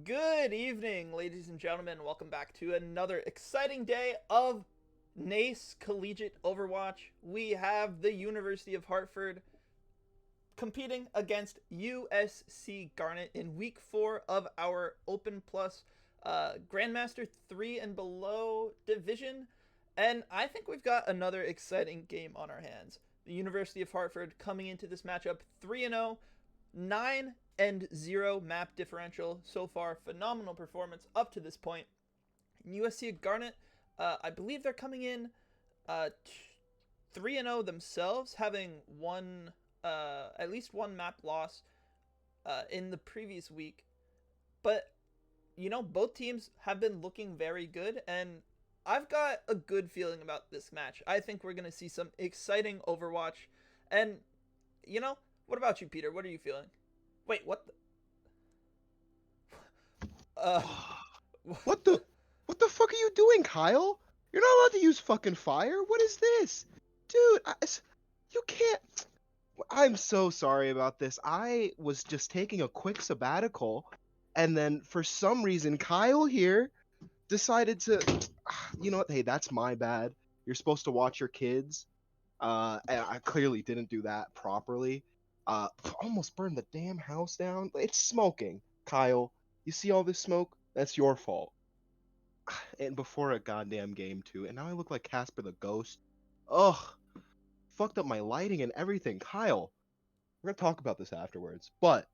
Good evening, ladies and gentlemen. Welcome back to another exciting day of NACE Collegiate Overwatch. We have the University of Hartford competing against USC Garnet in week 4 of our Open Plus Grandmaster 3 and below division. And I think we've got another exciting game on our hands. The University of Hartford coming into this matchup 3-0, 9-0 map differential so far. Phenomenal performance up to this point. And USC Garnet, I believe they're coming in 3-0 themselves, having at least one map loss in the previous week. But, you know, both teams have been looking very good, and I've got a good feeling about this match. I think we're going to see some exciting Overwatch. And, you know, what about you, Peter? What are you feeling? Wait, what the... What the fuck are you doing, Kyle? You're not allowed to use fucking fire. What is this? Dude, you can't... I'm so sorry about this. I was just taking a quick sabbatical, and then for some reason, Kyle here decided to... You know what? Hey, that's my bad. You're supposed to watch your kids. And I clearly didn't do that properly. Almost burned the damn house down. It's smoking, Kyle. You see all this smoke? That's your fault. And before a goddamn game too, and now I look like Casper the Ghost. Ugh, fucked up my lighting and everything. Kyle, we're gonna talk about this afterwards. But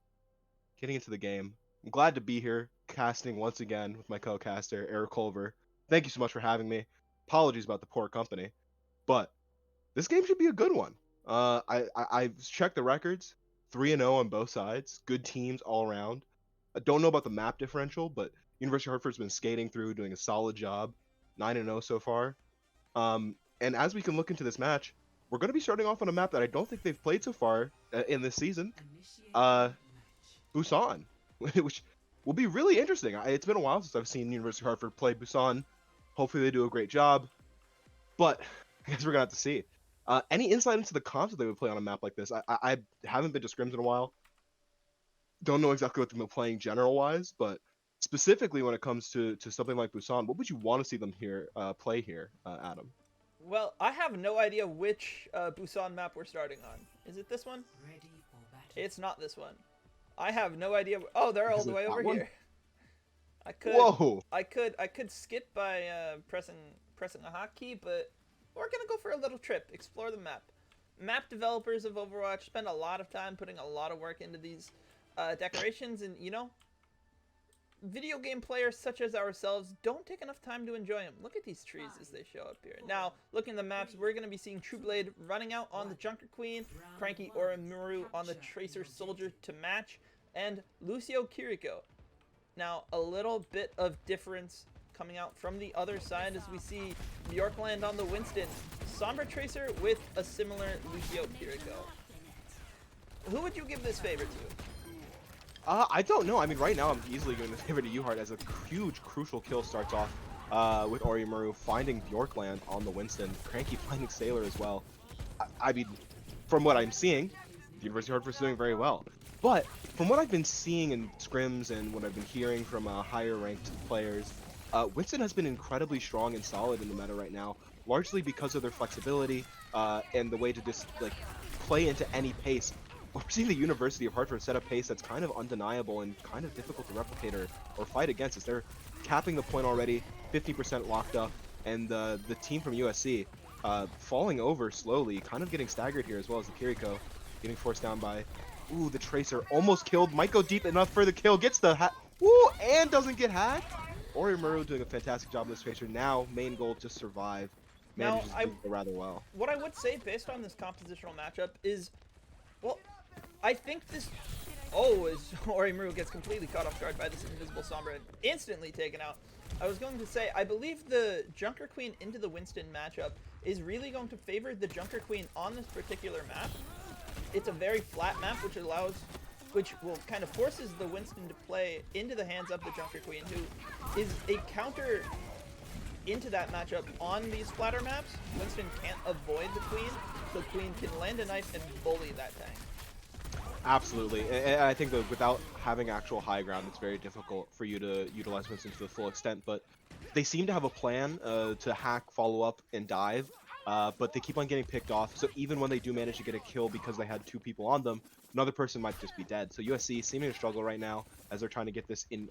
getting into the game, I'm glad to be here casting once again with my co-caster Eric Culver. Thank you so much for having me. Apologies about the poor company, but this game should be a good one. I've checked the records, 3-0 on both sides. Good teams all around. I don't know about the map differential, but University of Hartford's been skating through, doing a solid job. 9-0 so far. And as we can look into this match, we're going to be starting off on a map that I don't think they've played so far in this season. Busan, which will be really interesting. It's been a while since I've seen University of Hartford play Busan. Hopefully they do a great job. But I guess we're going to have to see. Any insight into the comps that they would play on a map like this? I haven't been to Scrims in a while. Don't know exactly what they've been playing general-wise, but specifically when it comes to something like Busan, what would you want to see them play here, Adam? Well, I have no idea which Busan map we're starting on. Is it this one? It's not this one. I have no idea. Oh, they're all the way over here. Whoa! I could skip by pressing a hotkey, but we're gonna go for a little trip, explore the map. Map developers of Overwatch spend a lot of time putting a lot of work into these decorations, and you know, video game players such as ourselves don't take enough time to enjoy them. Look at these trees as they show up here. Now, looking at the maps, we're going to be seeing Trueblade running out on the Junker Queen, Cranky Orimaru on the Tracer Soldier to match, and Lucio Kiriko. Now, a little bit of difference coming out from the other side as we see Bjorkland on the Winston, Sombra Tracer with a similar Lucio Kiriko. Who would you give this favor to? I don't know. I mean, right now I'm easily going to favor to Uhart as a huge, crucial kill starts off with Orimaru finding Bjorkland on the Winston. Cranky finding Sailor as well. I mean, from what I'm seeing, the University of Hartford is doing very well. But from what I've been seeing in scrims and what I've been hearing from higher ranked players, Winston has been incredibly strong and solid in the meta right now, largely because of their flexibility and the way to just like play into any pace. We're seeing the University of Hartford set a pace that's kind of undeniable and kind of difficult to replicate or fight against, as they're capping the point already, 50% locked up, and the team from USC falling over slowly, kind of getting staggered here, as well as the Kiriko getting forced down by, the Tracer, almost killed, might go deep enough for the kill, gets the and doesn't get hacked. Orimaru doing a fantastic job with this Tracer. Now, main goal, just survive. Manages to do rather well. What I would say, based on this compositional matchup, is, well, I think this... Oh, as Orimaru gets completely caught off guard by this invisible Sombra and instantly taken out. I was going to say, I believe the Junker Queen into the Winston matchup is really going to favor the Junker Queen on this particular map. It's a very flat map, which will kind of forces the Winston to play into the hands of the Junker Queen, who is a counter into that matchup on these flatter maps. Winston can't avoid the Queen, so Queen can land a knife and bully that tank. Absolutely, and I think that without having actual high ground, it's very difficult for you to utilize Winston to the full extent. But they seem to have a plan to hack, follow up, and dive. But they keep on getting picked off. So even when they do manage to get a kill because they had 2 people on them, another person might just be dead. So USC seeming to struggle right now as they're trying to get this in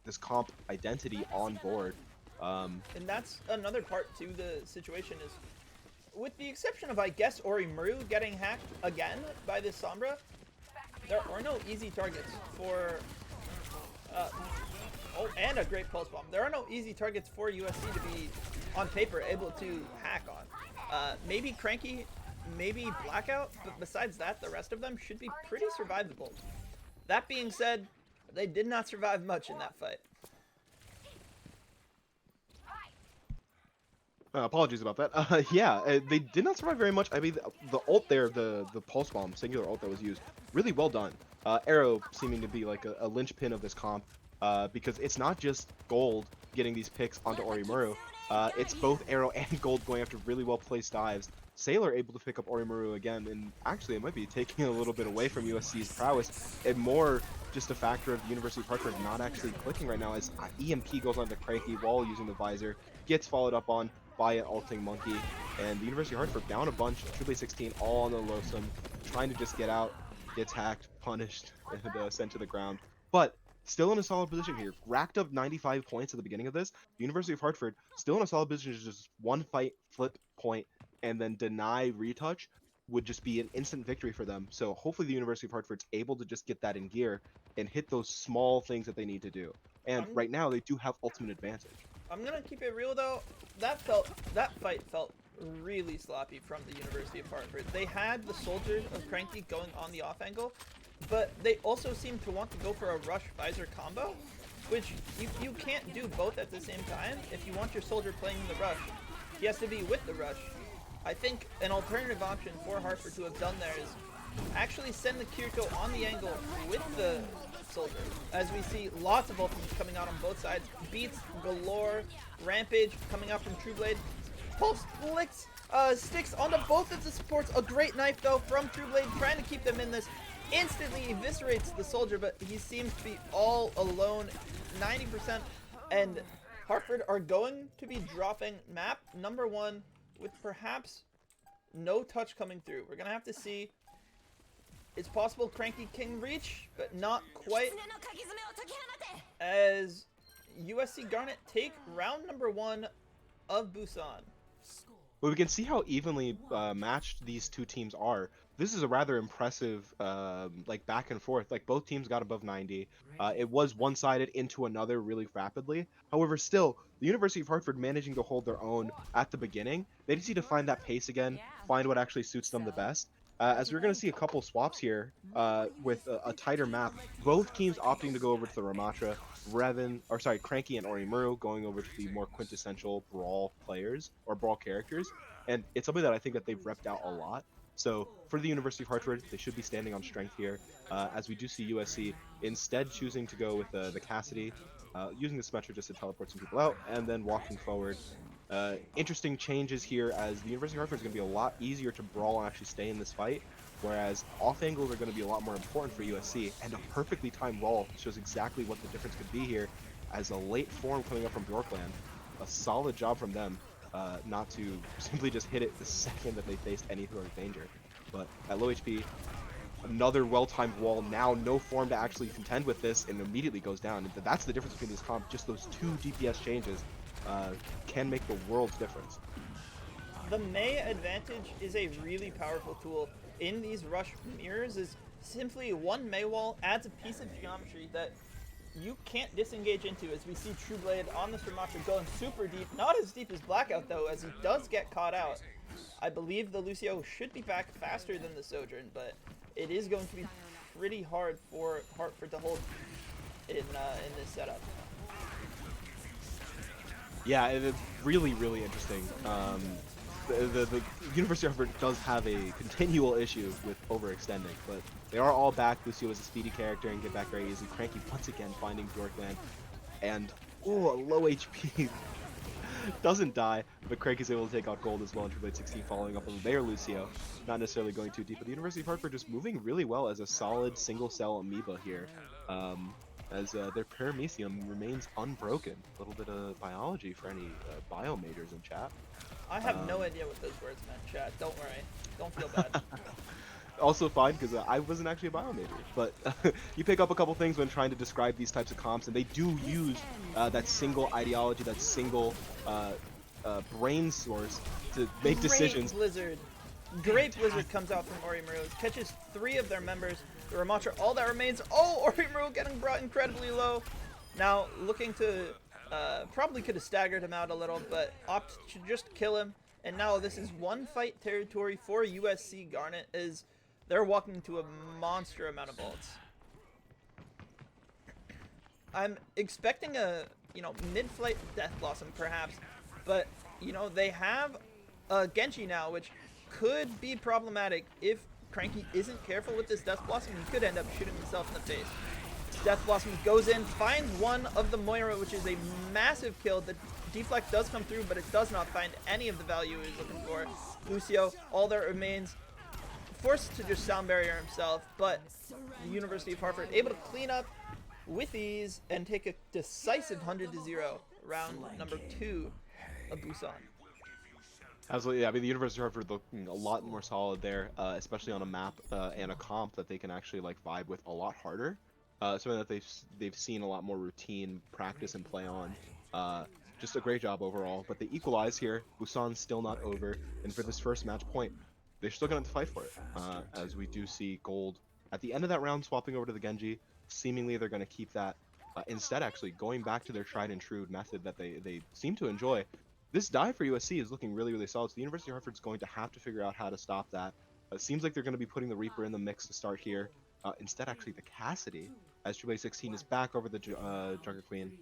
this comp identity on board. And that's another part to the situation is, with the exception of, I guess, Orimaru getting hacked again by this Sombra, there are no easy targets for... oh, and a great pulse bomb. There are no easy targets for USC to be, on paper, able to hack on. Maybe Cranky, maybe Blackout, but besides that, the rest of them should be pretty survivable. That being said, they did not survive much in that fight. Apologies about that. Yeah, they did not survive very much. I mean, the ult there, the pulse bomb, singular ult that was used, really well done. Arrow seeming to be like a linchpin of this comp, because it's not just Gold getting these picks onto Orimaru. It's both Arrow and Gold going after really well placed dives. Sailor able to pick up Orimaru again, and actually it might be taking a little bit away from USC's prowess, and more just a factor of the University of Hartford not actually clicking right now as EMP goes on to Cranky while using the visor, gets followed up on by an ulting Monkey, and the University of Hartford down a bunch, Triple 16 all on the lowsome, trying to just get out, gets hacked, punished, and sent to the ground. But still in a solid position here, racked up 95 points at the beginning of this. The University of Hartford still in a solid position, just one fight, flip point, and then deny retouch would just be an instant victory for them. So hopefully the University of Hartford's able to just get that in gear and hit those small things that they need to do. And right now they do have ultimate advantage. I'm gonna keep it real though. That fight felt really sloppy from the University of Hartford. They had the soldiers of Cranky going on the off angle, but they also seemed to want to go for a rush visor combo, which you can't do both at the same time. If you want your soldier playing the rush, he has to be with the rush. I think an alternative option for Hartford to have done there is actually send the Kiriko on the angle with the soldier, as we see lots of ultimates coming out on both sides. Beats galore, Rampage coming out from Trueblade, Pulse flicks, sticks onto both of the supports. A great knife though from Trueblade, trying to keep them in this. Instantly eviscerates the soldier, but he seems to be all alone, 90%. And Hartford are going to be dropping map number 1 with perhaps no touch coming through. We're gonna have to see. It's possible Cranky can reach, but not quite, as USC Garnet take round number 1 of Busan. But we can see how evenly matched these two teams are. This is a rather impressive like back and forth. Like both teams got above 90. It was one-sided into another really rapidly. However, still, the University of Hartford managing to hold their own at the beginning. They just need to find that pace again, find what actually suits them the best. As we're going to see a couple swaps here with a tighter map, both teams opting to go over to the Ramatra, Cranky and Orimaru going over to the more quintessential Brawl players, or Brawl characters, and it's something that I think that they've repped out a lot. So for the University of Hartford, they should be standing on strength here, as we do see USC instead choosing to go with the Cassidy, using the Symmetra just to teleport some people out, and then walking forward. Interesting changes here, as the University of Hartford is going to be a lot easier to brawl and actually stay in this fight, whereas off angles are going to be a lot more important for USC, and a perfectly timed wall shows exactly what the difference could be here, as a late form coming up from Bjorkland. A solid job from them, not to simply just hit it the second that they faced any sort of danger. But at low HP, another well-timed wall, now no form to actually contend with this, and immediately goes down. And that's the difference between this comp, just those 2 DPS changes can make the world's difference. The Mei advantage is a really powerful tool in these rush mirrors. Is simply one Mei wall adds a piece of geometry that you can't disengage into, as we see Trueblade on the Sumatra going super deep. Not as deep as Blackout though, as he does get caught out. I believe the Lucio should be back faster than the Sojourn, but it is going to be pretty hard for Hartford to hold in this setup. Yeah, it's really, really interesting. The University of Hartford does have a continual issue with overextending, but they are all back. Lucio is a speedy character and get back very easy. Cranky once again finding Bjorkland, and a low HP Doesn't die, but Craig is able to take out gold as well in Triple H 16 following up on their Lucio. Not necessarily going too deep, but the University of Hartford just moving really well as a solid single cell amoeba here. As their paramecium remains unbroken. A little bit of biology for any bio majors in chat. I have no idea what those words meant, chat. Don't worry. Don't feel bad. Also fine, because I wasn't actually a bio major, but you pick up a couple things when trying to describe these types of comps, and they do use that single ideology, that single brain source to make decisions. Great Blizzard comes out from Orimaru, catches 3 of their members. The Ramatra, all that remains. Oh, Orimaru getting brought incredibly low. Now looking to, probably could have staggered him out a little, but opt to just kill him. And now this is 1 fight territory for USC Garnet, as they're walking to a monster amount of ults. I'm expecting a, mid-flight Death Blossom perhaps, but, they have a Genji now, which could be problematic. If Cranky isn't careful with this Death Blossom, he could end up shooting himself in the face. Death Blossom goes in, finds one of the Moira, which is a massive kill. The deflect does come through, but it does not find any of the value he's looking for. Lucio, all that remains, forced to just sound barrier himself, but the University of Hartford able to clean up with ease and take a decisive 100-0 round number 2 of Busan. Absolutely, yeah. I mean, the University of Hartford looking a lot more solid there, especially on a map and a comp that they can actually vibe with a lot harder. Something that they've seen a lot more routine practice and play on. Just a great job overall. But they equalize here. Busan's still not over, and for this first match point, they're still gonna have to fight for it. As we do see gold at the end of that round swapping over to the Genji. Seemingly they're gonna keep that. Instead, actually going back to their tried and true method that they seem to enjoy. This dive for USC is looking really, really solid. So the University of Hartford's going to have to figure out how to stop that. It seems like they're going to be putting the Reaper in the mix to start here. Instead, actually, the Cassidy, as Triple H 16 is back over the Junker Queen,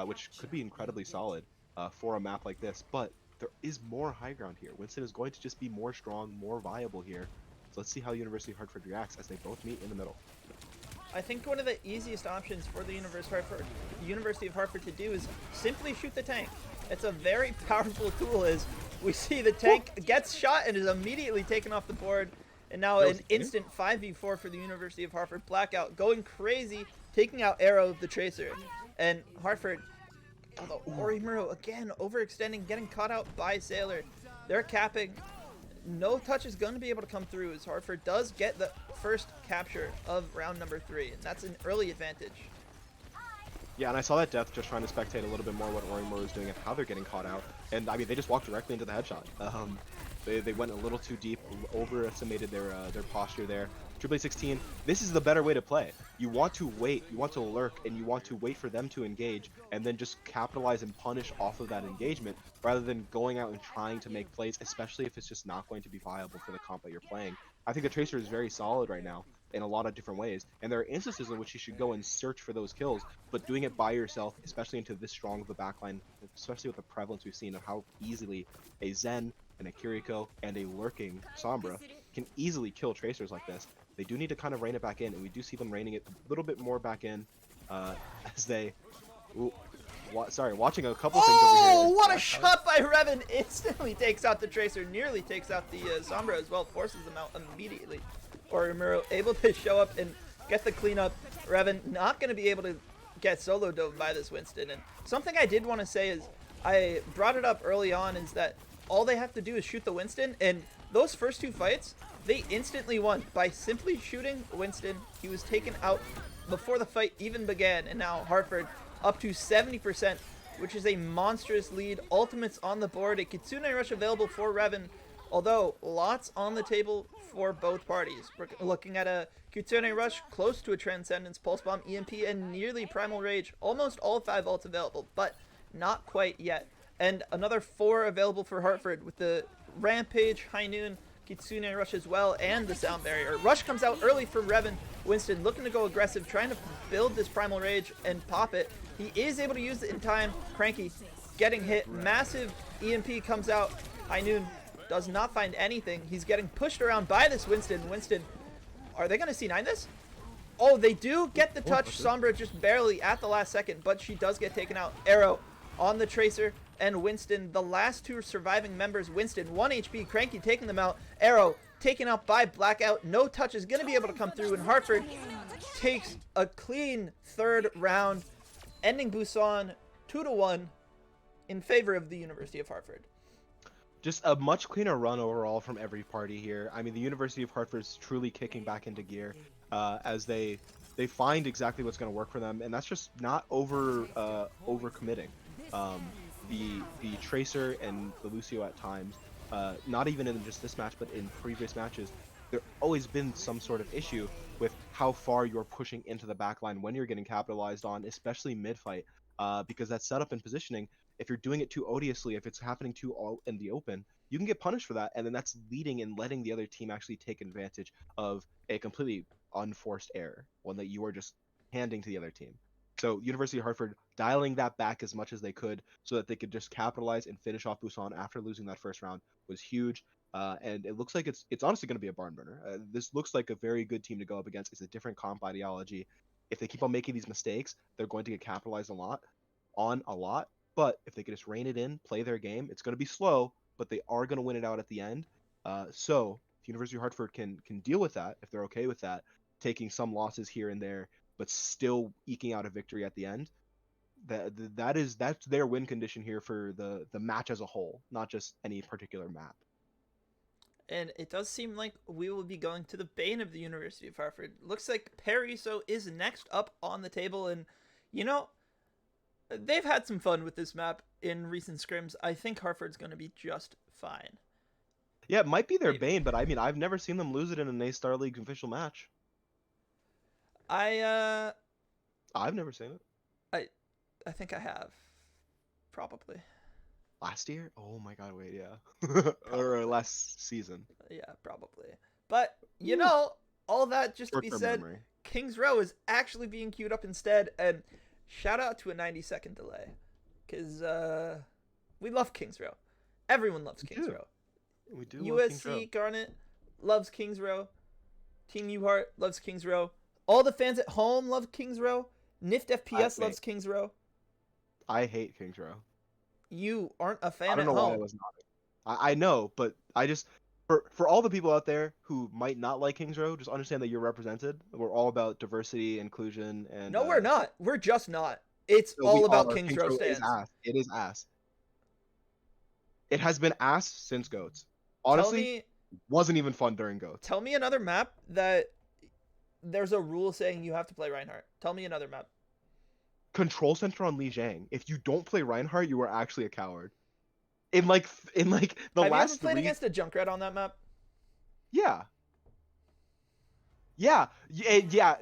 which could be incredibly solid for a map like this. But there is more high ground here. Winston is going to just be more strong, more viable here. So let's see how University of Hartford reacts as they both meet in the middle. I think one of the easiest options for the University of Hartford to do is simply shoot the tank. It's a very powerful tool, as we see the tank gets shot and is immediately taken off the board. And now an instant 5v4 for the University of Hartford. Blackout going crazy, taking out Arrow, the Tracer. And Hartford, although Orimaru again overextending, getting caught out by Sailor. They're capping. No touch is going to be able to come through, as Hartford does get the first capture of round number 3. And that's an early advantage. Yeah, and I saw that Death just trying to spectate a little bit more what Orimaru was doing and how they're getting caught out. And I mean, they just walked directly into the headshot. They went a little too deep, overestimated their posture there. Triple H 16, this is the better way to play. You want to wait, you want to lurk, and you want to wait for them to engage, and then just capitalize and punish off of that engagement, rather than going out and trying to make plays, especially if it's just not going to be viable for the comp that you're playing. I think the Tracer is very solid right now in a lot of different ways, and there are instances in which you should go and search for those kills, but doing it by yourself, especially into this strong of a backline, especially with the prevalence we've seen of how easily a Zen and a Kiriko and a lurking Sombra can easily kill Tracers like this. They do need to kind of rein it back in, and we do see them reining it a little bit more back in as they... watching a couple things over here. Oh, what a shot by Revan! Instantly takes out the Tracer, nearly takes out the Sombra as well, forces them out immediately. Orimaru able to show up and get the cleanup. Revan not going to be able to get solo dove by this Winston. And something I did want to say is, I brought it up early on, is that all they have to do is shoot the Winston, and those first 2 fights, they instantly won by simply shooting Winston. He was taken out before the fight even began, and now Hartford up to 70%, which is a monstrous lead. Ultimates on the board, a Kitsune Rush available for Revan, although lots on the table for both parties. We're looking at a Kitsune Rush close to a Transcendence, Pulse Bomb, EMP, and nearly Primal Rage. Almost all 5 ults available, but not quite yet. And another 4 available for Hartford with the Rampage, High Noon, Kitsune Rush as well, and the Sound Barrier. Rush comes out early for Revan. Winston looking to go aggressive, trying to build this Primal Rage and pop it. He is able to use it in time. Cranky getting hit. Massive EMP comes out. High Noon does not find anything. He's getting pushed around by this Winston. Winston, are they going to C9 this? Oh, they do get the touch. Sombra just barely at the last second, but she does get taken out. Arrow on the Tracer and Winston. The last two surviving members, Winston, 1 HP, Cranky taking them out, Arrow taken out by Blackout. No Touch is going to be able to come through, and Hartford takes a clean third round, ending Busan 2-1 in favor of the University of Hartford. Just a much cleaner run overall from every party here. I mean, the University of Hartford is truly kicking back into gear as they find exactly what's going to work for them, and that's just not overcommitting. The Tracer and the Lucio at times, not even in just this match, but in previous matches, there's always been some sort of issue with how far you're pushing into the backline when you're getting capitalized on, especially mid-fight, because that setup and positioning, if you're doing it too odiously, if it's happening too all in the open, you can get punished for that, and then that's leading and letting the other team actually take advantage of a completely unforced error, one that you are just handing to the other team. So University of Hartford dialing that back as much as they could so that they could just capitalize and finish off Busan after losing that first round was huge. And it looks like it's honestly going to be a barn burner. This looks like a very good team to go up against. It's a different comp ideology. If they keep on making these mistakes, they're going to get capitalized a lot. But if they can just rein it in, play their game, it's going to be slow, but they are going to win it out at the end. So if University of Hartford can deal with that, if they're okay with that, taking some losses here and there, but still eking out a victory at the end, that's their win condition here for the match as a whole, not just any particular map. And it does seem like we will be going to the bane of the University of Hartford. Looks like Paraiso is next up on the table, and you know, they've had some fun with this map in recent scrims. I think Hartford's going to be just fine. Yeah, it might be their bane, but I mean, I've never seen them lose it in a NACE Star League official match. I've never seen it. I think I have. Probably. Last year? Oh my god, wait, yeah. Or last season. Yeah, probably. But, you know, all that just to be Short-term said, memory. King's Row is actually being queued up instead, and shout out to a 90-second delay. Because we love King's Row. Everyone loves King's Row. We do love King's Row. USC Garnet loves King's Row. Team UHeart loves King's Row. All the fans at home love King's Row. Nift FPS loves King's Row. I hate King's Row. You aren't a fan I don't know at home. why I was not. I know, but I just for all the people out there who might not like King's Row, just understand that you're represented. We're all about diversity, inclusion, and no, we're not. We're just not. It's all about King's Row stands. It is ass. It has been ass since GOATs. Honestly, wasn't even fun during GOATs. Tell me another map that there's a rule saying you have to play Reinhardt. Tell me another map. Control Center on Li Jiang. If you don't play Reinhardt, you are actually a coward. In like the have last you ever played against a Junkrat on that map? Yeah,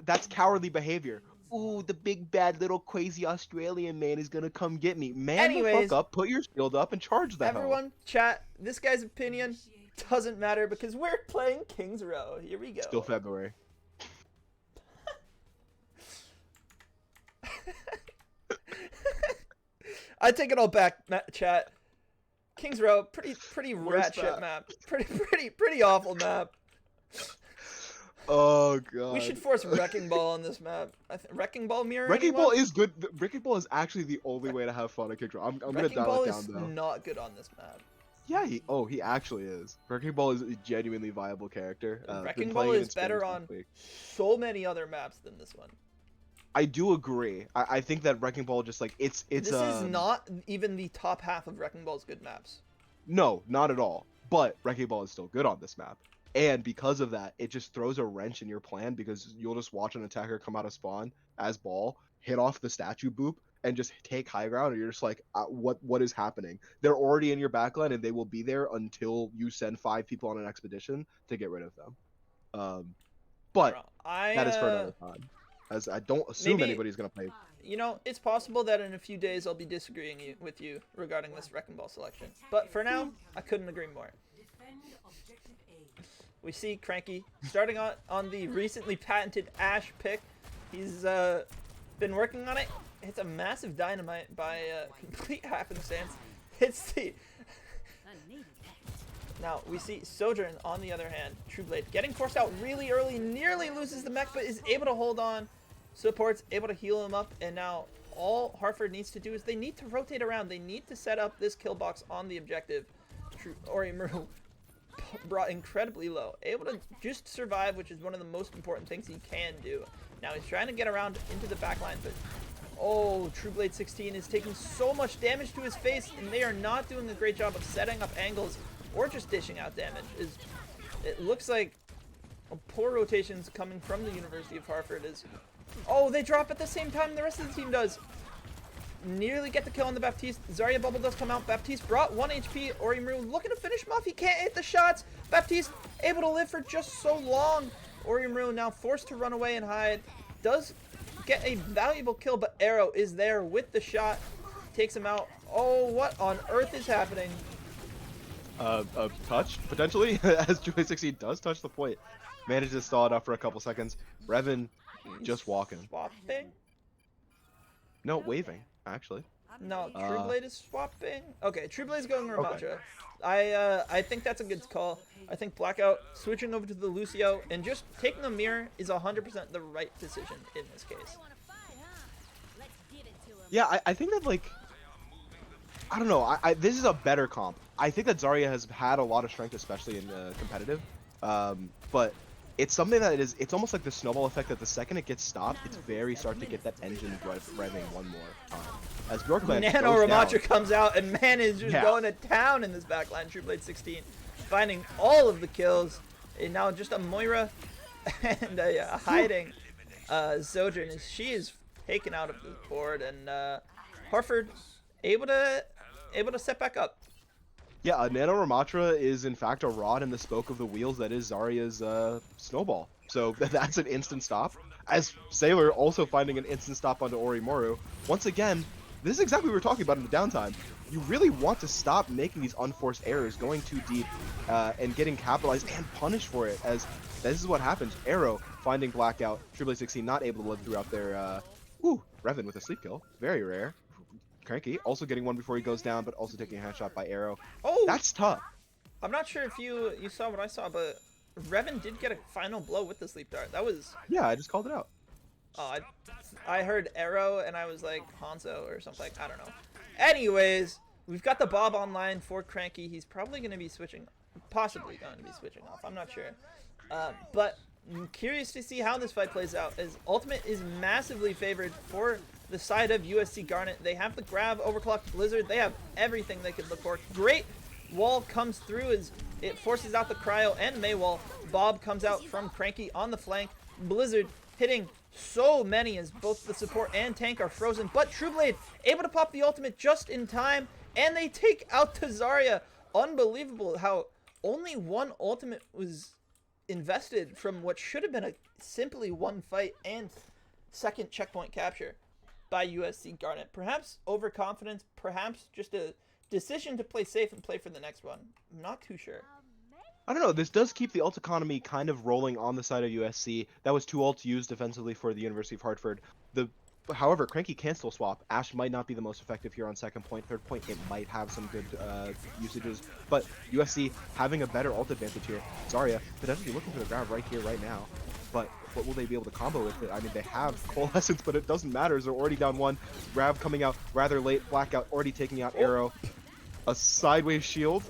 that's cowardly behavior. Ooh, the big bad little crazy Australian man is gonna come get me. Man, the fuck up, put your shield up, and charge the hell. Everyone, chat. This guy's opinion doesn't matter because we're playing King's Row. Here we go. Still February. I take it all back, chat. King's Row, pretty rat shit map. Pretty awful map. Oh god. We should force Wrecking Ball on this map. Wrecking Ball mirror. Wrecking Ball is good. Wrecking Ball is actually the only way to have fun at King's Row. I'm gonna dial it down though. Wrecking Ball is not good on this map. Yeah, he actually is. Wrecking Ball is a genuinely viable character. Wrecking Ball is better on so many other maps than this one. I do agree. I think that Wrecking Ball just like it's. This is not even the top half of Wrecking Ball's good maps. No, not at all. But Wrecking Ball is still good on this map, and because of that, it just throws a wrench in your plan because you'll just watch an attacker come out of spawn as Ball, hit off the statue boop, and just take high ground, and you're just like, what is happening? They're already in your backline, and they will be there until you send 5 people on an expedition to get rid of them. But that is for another time. As I don't assume anybody's going to play. You know, it's possible that in a few days I'll be disagreeing with you regarding this Wrecking Ball selection. But for now, I couldn't agree more. We see Cranky starting on the recently patented Ash pick. He's been working on it. Hits a massive dynamite by complete happenstance. Hits the... Now, we see Sojourn, on the other hand, Trueblade, getting forced out really early, nearly loses the mech, but is able to hold on. Support's able to heal him up, and now all Hartford needs to do is they need to rotate around. They need to set up this kill box on the objective. Orimaru brought incredibly low, able to just survive, which is one of the most important things he can do. Now he's trying to get around into the back line, but oh, Trueblade 16 is taking so much damage to his face, and they are not doing a great job of setting up angles or just dishing out damage. It looks like poor rotations coming from the University of Hartford is... Oh, they drop at the same time the rest of the team does. Nearly get the kill on the Baptiste. Zarya bubble does come out. Baptiste brought 1 HP. Orimaru looking to finish him off. He can't hit the shots. Baptiste able to live for just so long. Orimaru now forced to run away and hide. Does get a valuable kill, but Arrow is there with the shot. Takes him out. Oh, what on earth is happening? A touch, potentially, as Julie 16 does touch the point. Manages to stall it up for a couple seconds. Revan just walking. Swapping? No, waving, actually. No, Trueblade is swapping. Okay, Trueblade's going Ramattra. Okay. I think that's a good call. I think Blackout switching over to the Lucio and just taking a mirror is 100% the right decision in this case. Yeah, I think that, like, I don't know. This is a better comp. I think that Zarya has had a lot of strength, especially in competitive. But it's something that it's almost like the snowball effect that the second it gets stopped, it's very start to get that engine revving one more time. As Bjorkman Nano Ramattra comes out and man is just going to town in this backline. Trueblade 16 finding all of the kills. And now just a Moira and a hiding Sojourn as she is taken out of the board, and Hartford able to set back up. Yeah, Nano Ramatra is in fact a rod in the spoke of the wheels that is Zarya's snowball. So that's an instant stop. As Sailor also finding an instant stop onto Orimaru. Once again, this is exactly what we were talking about in the downtime. You really want to stop making these unforced errors, going too deep, and getting capitalized and punished for it, as this is what happens. Arrow finding Blackout, Trueblade 16 not able to live throughout their, Revan with a sleep kill. Very rare. Cranky also getting one before he goes down, but also taking a headshot by Arrow. Oh! That's tough. I'm not sure if you saw what I saw, but Revan did get a final blow with the sleep dart. That was... Yeah, I just called it out. Oh, I heard Arrow, and I was like, Hanzo or something. I don't know. Anyways, we've got the Bob online for Cranky. He's probably going to be switching, possibly going to be switching off. I'm not sure. But I'm curious to see how this fight plays out, as Ultimate is massively favored for the side of USC Garnet. They have the grab, overclocked Blizzard. They have everything they could look for. Great wall comes through as it forces out the Cryo and Maywall. Bob comes out from Cranky on the flank. Blizzard hitting so many as both the support and tank are frozen, but Trueblade able to pop the ultimate just in time, and they take out Zarya. Unbelievable how only one ultimate was invested from what should have been a simply one fight and second checkpoint capture by USC Garnet. Perhaps overconfidence, perhaps just a decision to play safe and play for the next one. I'm not too sure. I don't know, this does keep the ult economy kind of rolling on the side of USC. That was 2 ults used defensively for the University of Hartford. However, Cranky can still swap. Ash might not be the most effective here on second point. Third point, it might have some good usages. But USC having a better ult advantage here. Zarya potentially looking for the grab right here, right now. But what will they be able to combo with it? I mean, they have Coalescence, but it doesn't matter as they're already down one. Grab coming out rather late. Blackout already taking out Arrow. A sideways shield.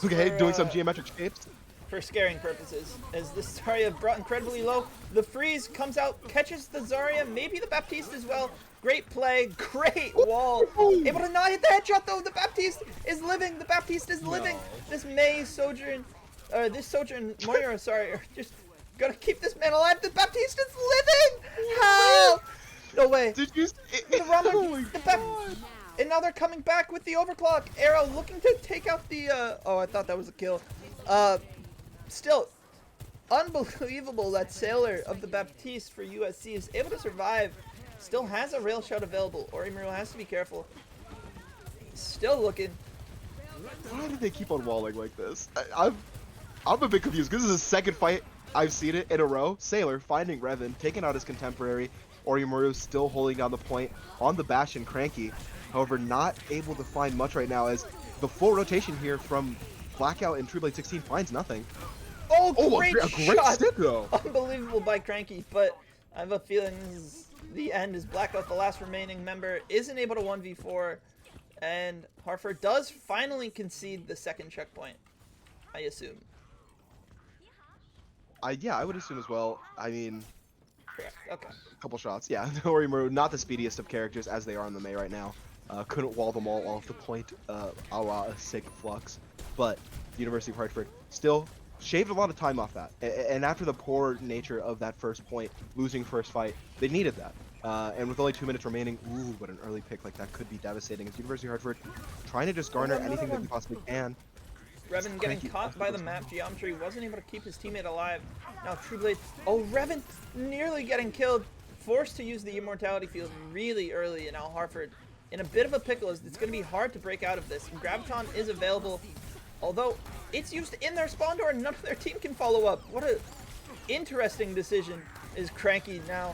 Okay, doing some geometric shapes. For scaring purposes, as this Zarya brought incredibly low. The freeze comes out, catches the Zarya, maybe the Baptiste as well. Great play, great wall. Able to not hit the headshot though. The Baptiste is living. The Baptiste is living. This Sojourn Moira, sorry, are just gotta keep this man alive. The Baptiste is living. How? No way. Did you? And now they're coming back with the overclock. Arrow looking to take out the. Oh, I thought that was a kill. Still, unbelievable that Sailor of the Baptiste for USC is able to survive. Still has a rail shot available. Orimaru has to be careful. Still looking. Why do they keep on walling like this? I'm a bit confused because this is the second fight I've seen it in a row. Sailor finding Revan, taking out his contemporary. Orimaru still holding down the point on the Bash and Cranky. However, not able to find much right now as the full rotation here from Blackout and Trueblade 16 finds nothing. Oh, great a great shot. stick though. Unbelievable by Cranky, but I have a feeling this is the end as Blackout, the last remaining member, isn't able to 1v4, and Hartford does finally concede the second checkpoint, I assume. Yeah, I would assume as well. I mean, Correct. Okay. a couple shots. Yeah, Orimaru, not the speediest of characters as they are on the May right now. Couldn't wall them all off the point, a la a sick flux. But the University of Hartford still shaved a lot of time off that. And after the poor nature of that first point, losing first fight, they needed that. And with only 2 minutes remaining, ooh, but an early pick like that could be devastating. As University of Hartford trying to just garner anything that they possibly can. Revan getting caught by the map geometry, wasn't able to keep his teammate alive. Now Trueblade, oh, Revan nearly getting killed, forced to use the immortality field really early, and now Hartford in a bit of a pickle as it's going to be hard to break out of this. Graviton is available, although it's used in their spawn door and none of their team can follow up. What a interesting decision is Cranky now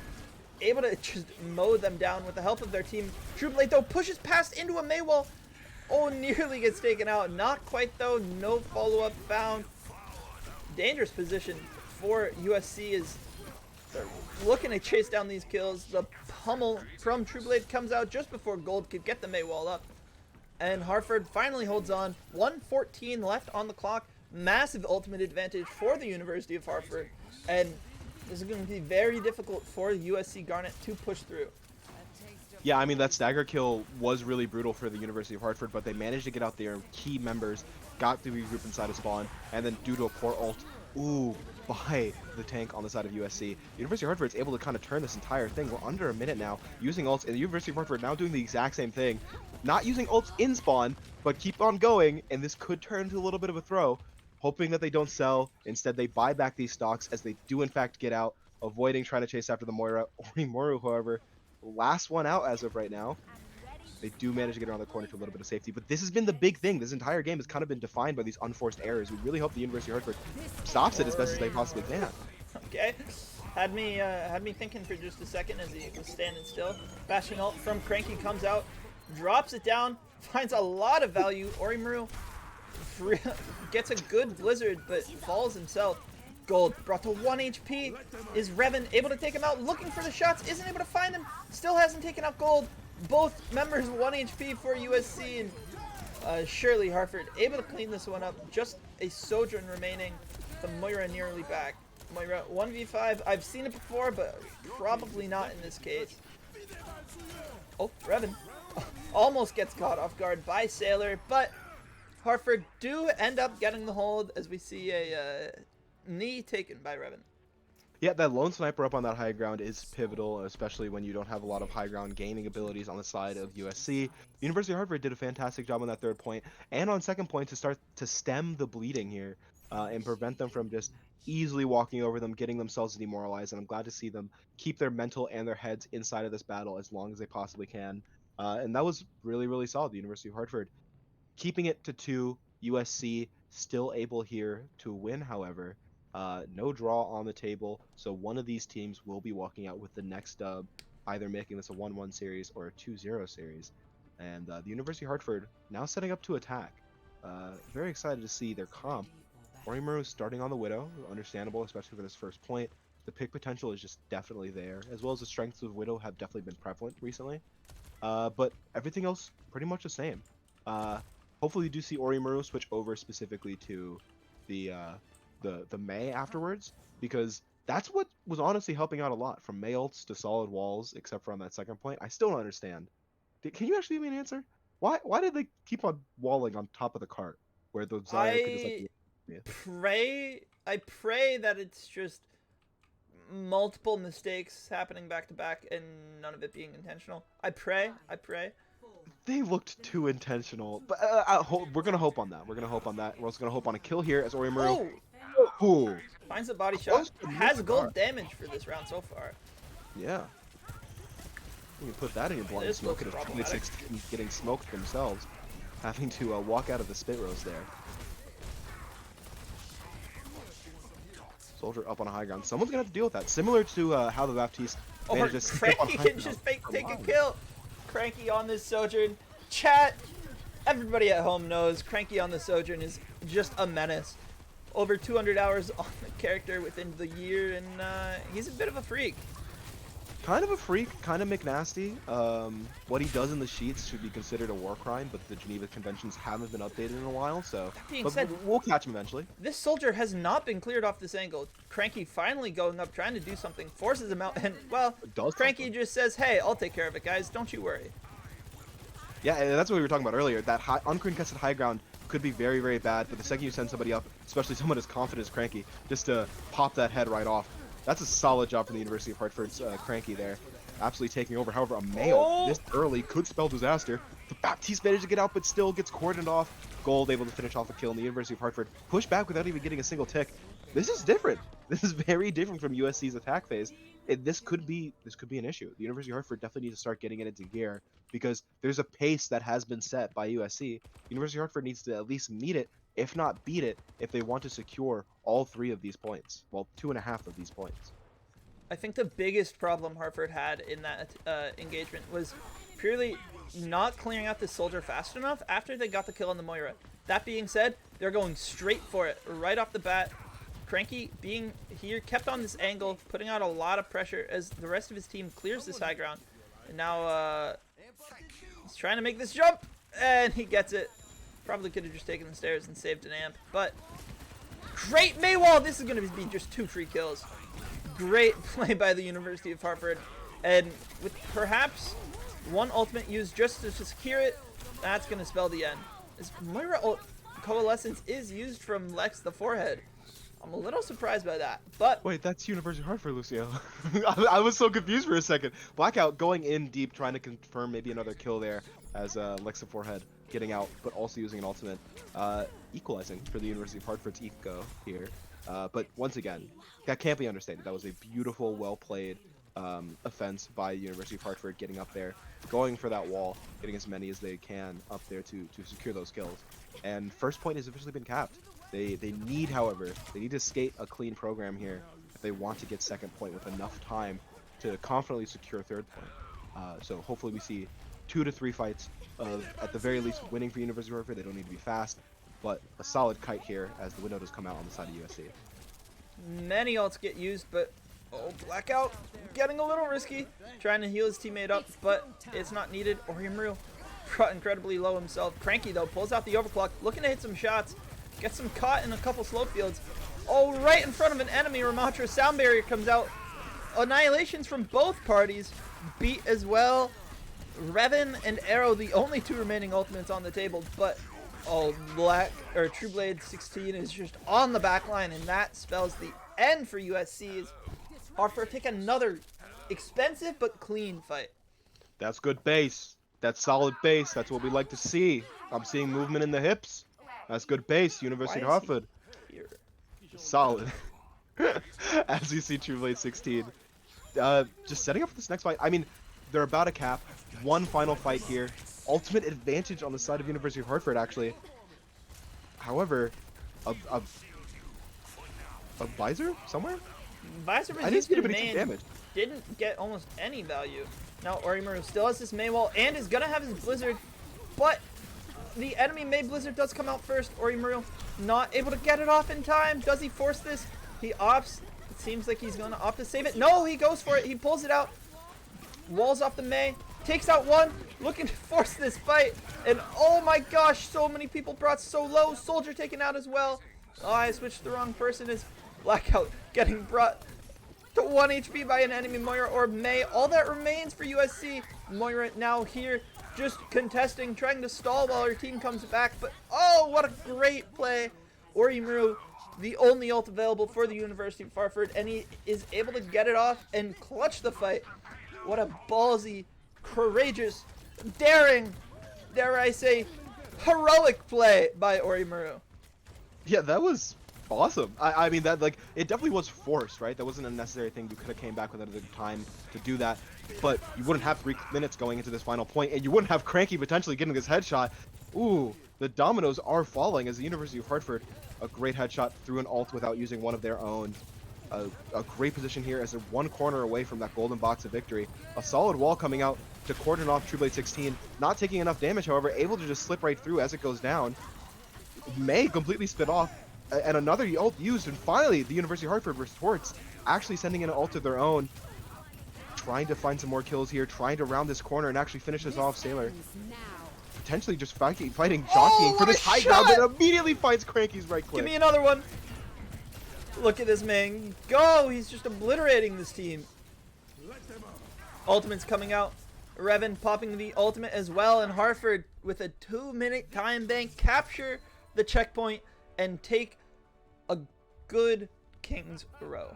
able to just mow them down with the help of their team. Trueblade though pushes past into a Maywall. Oh, nearly gets taken out. Not quite though. No follow-up found. Dangerous position for USC as they're looking to chase down these kills. The pummel from Trueblade comes out just before Gold could get the Maywall up. And Hartford finally holds on. 1:14 left on the clock. Massive ultimate advantage for the University of Hartford. And this is going to be very difficult for USC Garnet to push through. Yeah, I mean, that stagger kill was really brutal for the University of Hartford, but they managed to get out there. Key members got to regroup inside of spawn, and then due to a poor ult, by the tank on the side of USC, University of Hartford is able to kind of turn this entire thing. We're under a minute now using ults, and the University of Hartford now doing the exact same thing. Not using ults in spawn, but keep on going, and this could turn into a little bit of a throw, hoping that they don't sell. Instead, they buy back these stocks as they do in fact get out, avoiding trying to chase after the Moira. Orimaru, however, last one out as of right now. They do manage to get around the corner to a little bit of safety, but this has been the big thing. This entire game has kind of been defined by these unforced errors. We really hope the University of Hartford stops it as best as they possibly can. Okay, had me thinking for just a second as he was standing still. Bashing ult from Cranky comes out, drops it down, finds a lot of value. Orimaru gets a good blizzard, but falls himself. Gold brought to 1 HP. Is Revan able to take him out? Looking for the shots, isn't able to find him. Still hasn't taken out Gold. Both members 1 HP for USC, and surely Hartford able to clean this one up. Just a Sojourn remaining. The Moira nearly back. Moira 1v5. I've seen it before, but probably not in this case. Oh, Revan almost gets caught off guard by Sailor, but Hartford do end up getting the hold as we see a knee taken by Revan. Yeah, that lone sniper up on that high ground is pivotal, especially when you don't have a lot of high ground gaining abilities on the side of USC. University of Hartford did a fantastic job on that third point and on second point to start to stem the bleeding here and prevent them from just easily walking over them, getting themselves demoralized. And I'm glad to see them keep their mental and their heads inside of this battle as long as they possibly can. And that was really, really solid. The University of Hartford keeping it to 2. USC still able here to win, however. No draw on the table, so one of these teams will be walking out with the next dub, either making this a 1-1 series or a 2-0 series. And the University of Hartford now setting up to attack. Very excited to see their comp. Orimaru starting on the Widow, understandable, especially for this first point. The pick potential is just definitely there, as well as the strengths of Widow have definitely been prevalent recently. But everything else pretty much the same. Hopefully you do see Orimaru switch over specifically to the May afterwards, because that's what was honestly helping out a lot, from May ults to solid walls, except for on that second point. I still don't understand. Can you actually give me an answer? Why did they keep on walling on top of the cart where the Zarya could just like... I pray that it's just multiple mistakes happening back to back and none of it being intentional. I pray. They looked too intentional, but we're gonna hope on that. We're also gonna hope on a kill here as Orimaru. Ooh. Finds a body shot. Has gold damage for this round so far. Yeah. You can put that in your blind smoke and if 16 getting smoked themselves, having to walk out of the spit roast there. Soldier up on a high ground. Someone's gonna have to deal with that. Similar to how the Baptiste managed to Cranky can just take a kill. Cranky on this Sojourn. Chat, everybody at home knows Cranky on the Sojourn is just a menace. Over 200 hours on the character within the year, and he's a bit of a freak. kind of a freak, kind of McNasty. What he does in the sheets should be considered a war crime, but the Geneva Conventions haven't been updated in a while, so being said, we'll catch him eventually. This soldier has not been cleared off this angle. Cranky finally going up, trying to do something, forces him out, and, well, Cranky just says, hey, I'll take care of it, guys. Don't you worry. Yeah, and that's what we were talking about earlier. That uncontested high ground could be very, very bad, but the second you send somebody up, especially someone as confident as Cranky, just to pop that head right off, that's a solid job from the University of Hartford's Cranky there. Absolutely taking over. However, a Mayo this early could spell disaster. The Baptiste managed to get out, but still gets cordoned off. Gold able to finish off a kill, and the University of Hartford push back without even getting a single tick. This is different. This is very different from USC's attack phase. This could be an issue. The University of Hartford definitely needs to start getting it into gear because there's a pace that has been set by USC. University of Hartford needs to at least meet it, if not beat it, if they want to secure all 3 of these points. Well, 2.5 of these points. I think the biggest problem Hartford had in that engagement was purely not clearing out the soldier fast enough after they got the kill on the Moira. That being said, they're going straight for it right off the bat. Cranky being here kept on this angle, putting out a lot of pressure as the rest of his team clears this high ground. And now he's trying to make this jump, and he gets it. Probably could have just taken the stairs and saved an amp, but great Maywall! This is going to be just 2 free kills. Great play by the University of Hartford, and with perhaps one ultimate used just to secure it, that's going to spell the end. As Moira Coalescence is used from Lex the forehead. I'm a little surprised by that, but... Wait, that's University of Hartford, Lucio. I was so confused for a second. Blackout going in deep, trying to confirm maybe another kill there as Lex the forehead getting out, but also using an ultimate. Equalizing for the University of Hartford's eco here. But once again, that can't be understated. That was a beautiful, well-played offense by University of Hartford, getting up there, going for that wall, getting as many as they can up there to secure those kills. And first point has officially been capped. They need, however, they need to skate a clean program here if they want to get second point with enough time to confidently secure third point. So hopefully we see 2 to 3 fights of, at the very least, winning for University of Hartford. They don't need to be fast, but a solid kite here as the window does come out on the side of USC. Many ults get used, but Blackout getting a little risky, trying to heal his teammate up, but it's not needed. Oriamaru brought incredibly low himself. Cranky, though, pulls out the overclock, looking to hit some shots, gets him caught in a couple slow fields. Oh, right in front of an enemy, Ramatra sound barrier comes out. Annihilations from both parties, beat as well. Revan and Arrow, the only 2 remaining ultimates on the table, but True Blade 16 is just on the back line, and that spells the end for USC's. Hartford take another expensive but clean fight. That's good base. That's solid base. That's what we like to see. I'm seeing movement in the hips. That's good base. University of Hartford. Solid. As you see True Blade 16. Just setting up for this next fight. I mean, they're about to cap. One final fight here. Ultimate advantage on the side of University of Hartford, actually. However, a visor somewhere? Visor resistant main didn't get almost any value. Now Oriamaru still has this Maywall and is gonna have his Blizzard, but the enemy May Blizzard does come out first. Oriamaru not able to get it off in time. Does he force this? He opts. It seems like he's gonna opt to save it. No, he goes for it. He pulls it out. Walls off the May. Takes out one. Looking to force this fight. And oh my gosh, so many people brought so low. Soldier taken out as well. Oh, I switched the wrong person. Is Blackout getting brought to 1 HP by an enemy Moira or May. All that remains for USC. Moira now here just contesting, trying to stall while her team comes back. But oh, what a great play. Oriamaru, the only ult available for the University of Hartford, and he is able to get it off and clutch the fight. What a ballsy, courageous, daring, dare I say, heroic play by Oriamaru. Yeah, that was awesome. I mean, that, like, it definitely was forced, right? That wasn't a necessary thing. You could have came back with another time to do that, but you wouldn't have 3 minutes going into this final point, and you wouldn't have Cranky potentially getting this headshot. Ooh, the dominoes are falling as the University of Hartford, a great headshot through an ult without using one of their own. A great position here as they're 1 corner away from that golden box of victory. A solid wall coming out to cordon off True Blade 16. Not taking enough damage, however, able to just slip right through as it goes down. May completely spit off, and another ult used, and finally the University of Hartford retorts, actually sending in an ult of their own. trying to find some more kills here, trying to round this corner and actually finish this off. Sailor potentially just fighting jockeying for this high ground, but immediately finds Cranky's right click. Give me another one. Look at this man go. He's just obliterating this team. Ultimate's coming out. Revan popping the ultimate as well, and Hartford with a 2-minute time bank capture the checkpoint and take a good King's Row.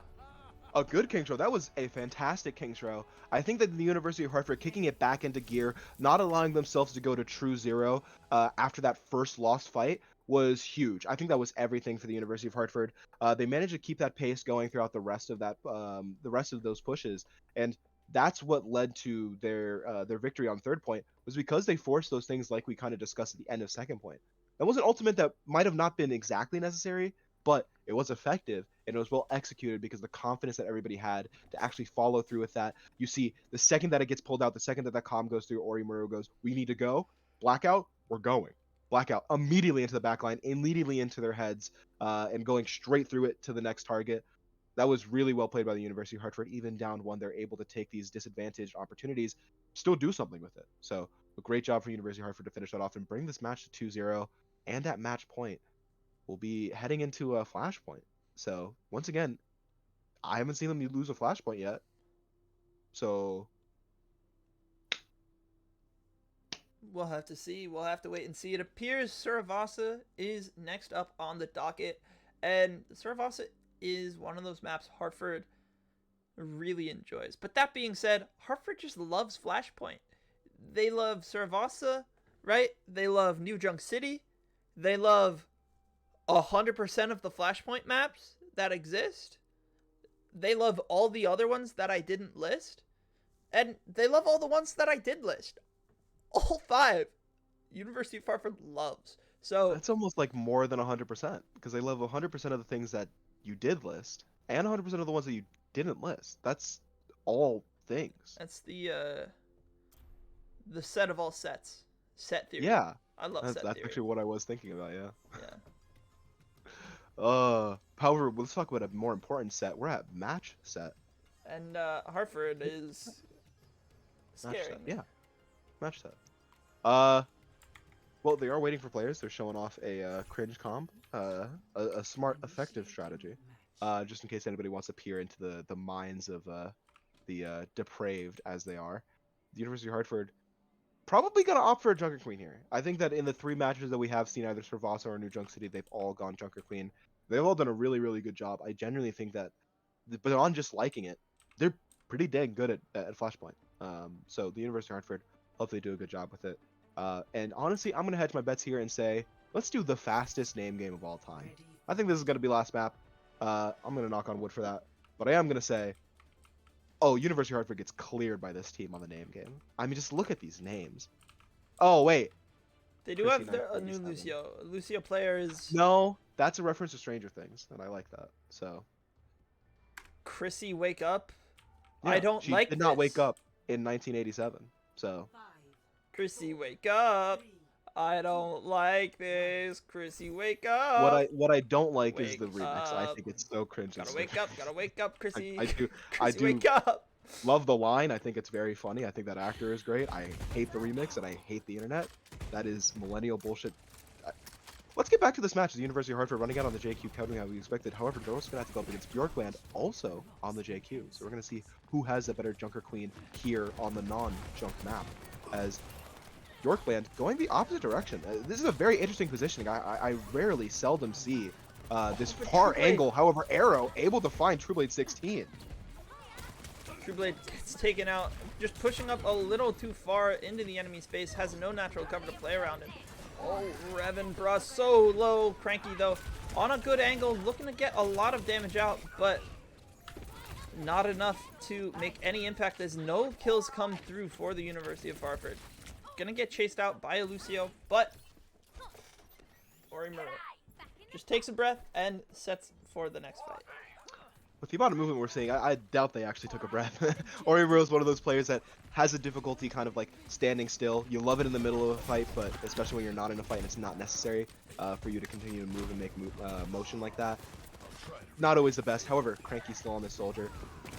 A good King's Row. That was a fantastic King's Row. I think that the University of Hartford kicking it back into gear, not allowing themselves to go to true zero after that first lost fight was huge. I think that was everything for the University of Hartford. They managed to keep that pace going throughout the rest of those pushes, and that's what led to their victory on third point, was because they forced those things like we kind of discussed at the end of second point. That was an ultimate that might have not been exactly necessary, but it was effective and it was well executed because the confidence that everybody had to actually follow through with that. You see, the second that it gets pulled out, the second that that comm goes through, Orimaru goes, "We need to go." Blackout, we're going. Blackout immediately into the backline, immediately into their heads, and going straight through it to the next target. That was really well played by the University of Hartford. Even down one, they're able to take these disadvantaged opportunities, still do something with it. So a great job for University of Hartford to finish that off and bring this match to 2-0. And at match point, we'll be heading into a flashpoint. So once again, I haven't seen them lose a flashpoint yet. So we'll have to see. We'll have to wait and see. It appears Suravasa is next up on the docket, and Suravasa is one of those maps Hartford really enjoys. But that being said, Hartford just loves Flashpoint. They love Suravasa, right? They love New Junk City. They love 100% of the Flashpoint maps that exist. They love all the other ones that I didn't list. And they love all the ones that I did list. All 5. University of Hartford loves. So that's almost like more than 100%, because they love 100% of the things that you did list and 100% of the ones that you didn't list. That's all things. That's the set of all sets. Set theory. Yeah. I love set that's theory. actually what I was thinking about, yeah. Yeah. However, let's talk about a more important set. We're at match set. And Hartford is Match scary. set, yeah. Match set. Well, they are waiting for players. They're showing off a cringe comp, a smart, effective strategy, just in case anybody wants to peer into the minds of the depraved as they are. The University of Hartford probably gonna opt for a Junker Queen here. I think that in the 3 matches that we have seen, either Servasa or New Junk City, they've all gone Junker Queen. They've all done a really, really good job. I genuinely think that, beyond just liking it, they're pretty dang good at Flashpoint. So the University of Hartford, hopefully do a good job with it. And honestly, I'm going to hedge my bets here and say, let's do the fastest name game of all time. I think this is going to be last map. I'm going to knock on wood for that. But I am going to say, oh, University of Hartford gets cleared by this team on the name game. I mean, just look at these names. Oh, wait. They do have a new Lucio. Lucio player is... No, that's a reference to Stranger Things, and I like that. So, Chrissy Wake Up? yeah, I don't like She did not wake up in 1987, so... Chrissy, wake up! I don't like this. Chrissy, wake up! What I don't like is Wake the remix. I up. think it's so cringe. Gotta wake up, Chrissy. I do Chrissy, wake up! love the line. I think it's very funny. I think that actor is great. I hate the remix and I hate the internet. That is millennial bullshit. Let's get back to this match. The University of Hartford running out on the JQ, counting how we expected. However, they're also going to have to go up against Bjorkland, also on the JQ. So we're going to see who has a better Junker Queen here on the non-junk map, as Bjorkland going the opposite direction. This is a very interesting positioning. I rarely, seldom see this far angle. However, Arrow able to find Trueblade 16. Trueblade gets taken out, just pushing up a little too far into the enemy space, has no natural cover to play around him. Oh, Revan Bra so low. Cranky, though, on a good angle, looking to get a lot of damage out, but not enough to make any impact as no kills come through for the University of Hartford. Gonna get chased out by a Lucio, but Orimaru just takes a breath and sets for the next fight. With the amount of movement we're seeing, I doubt they actually took a breath. Orimaru is one of those players that has a difficulty kind of like standing still. You love it in the middle of a fight, but especially when you're not in a fight and it's not necessary for you to continue to move and make motion like that. Not always the best. However, Cranky's still on this soldier.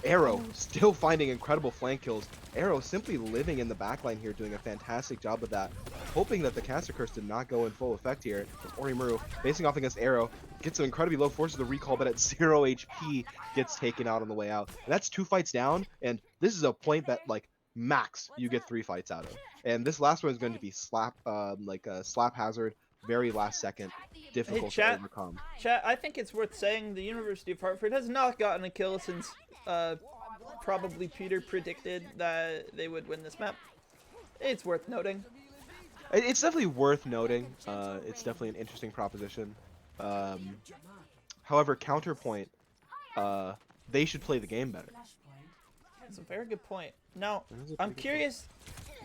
Arrow still finding incredible flank kills. Arrow simply living in the backline here, doing a fantastic job of that. Hoping that the caster curse did not go in full effect here. Orimaru facing off against Arrow, gets an incredibly low, forces the recall, but at 0 HP gets taken out on the way out. And that's 2 fights down, and this is a point that like max you get 3 fights out of. And this last one is going to be slap, slap hazard, very last second, difficult to overcome. Chat, I think it's worth saying the University of Hartford has not gotten a kill since probably Peter predicted that they would win this map. It's worth noting. It's definitely worth noting. It's definitely an interesting proposition. However, counterpoint, they should play the game better. That's a very good point. Now, I'm curious,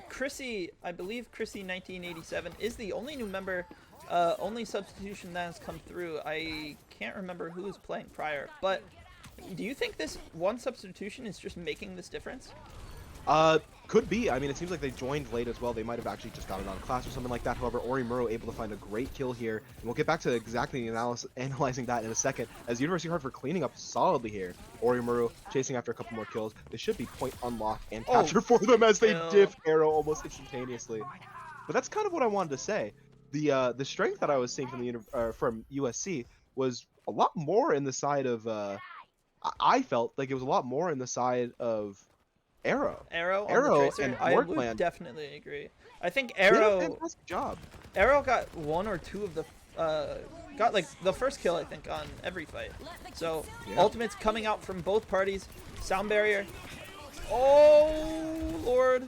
Chrissy, I believe Chrissy 1987 is the only new member, only substitution that has come through. I can't remember who was playing prior, but do you think this one substitution is just making this difference? Could be. I mean, it seems like they joined late as well. They might have actually just gotten out of class or something like that. However, Orimaru able to find a great kill here. And we'll get back to exactly analyzing that in a second. As University of Hartford cleaning up solidly here. Orimaru chasing after a couple more kills. This should be point unlock and capture for them as they diff Arrow almost instantaneously. But that's kind of what I wanted to say. The strength that I was seeing from USC was a lot more in the side of I felt like it was a lot more in the side of Arrow and I would definitely agree. I think Arrow did a fantastic job. Arrow got 1 or 2 of the got like the first kill I think on every fight. So ultimates coming out from both parties. Sound barrier. Oh lord.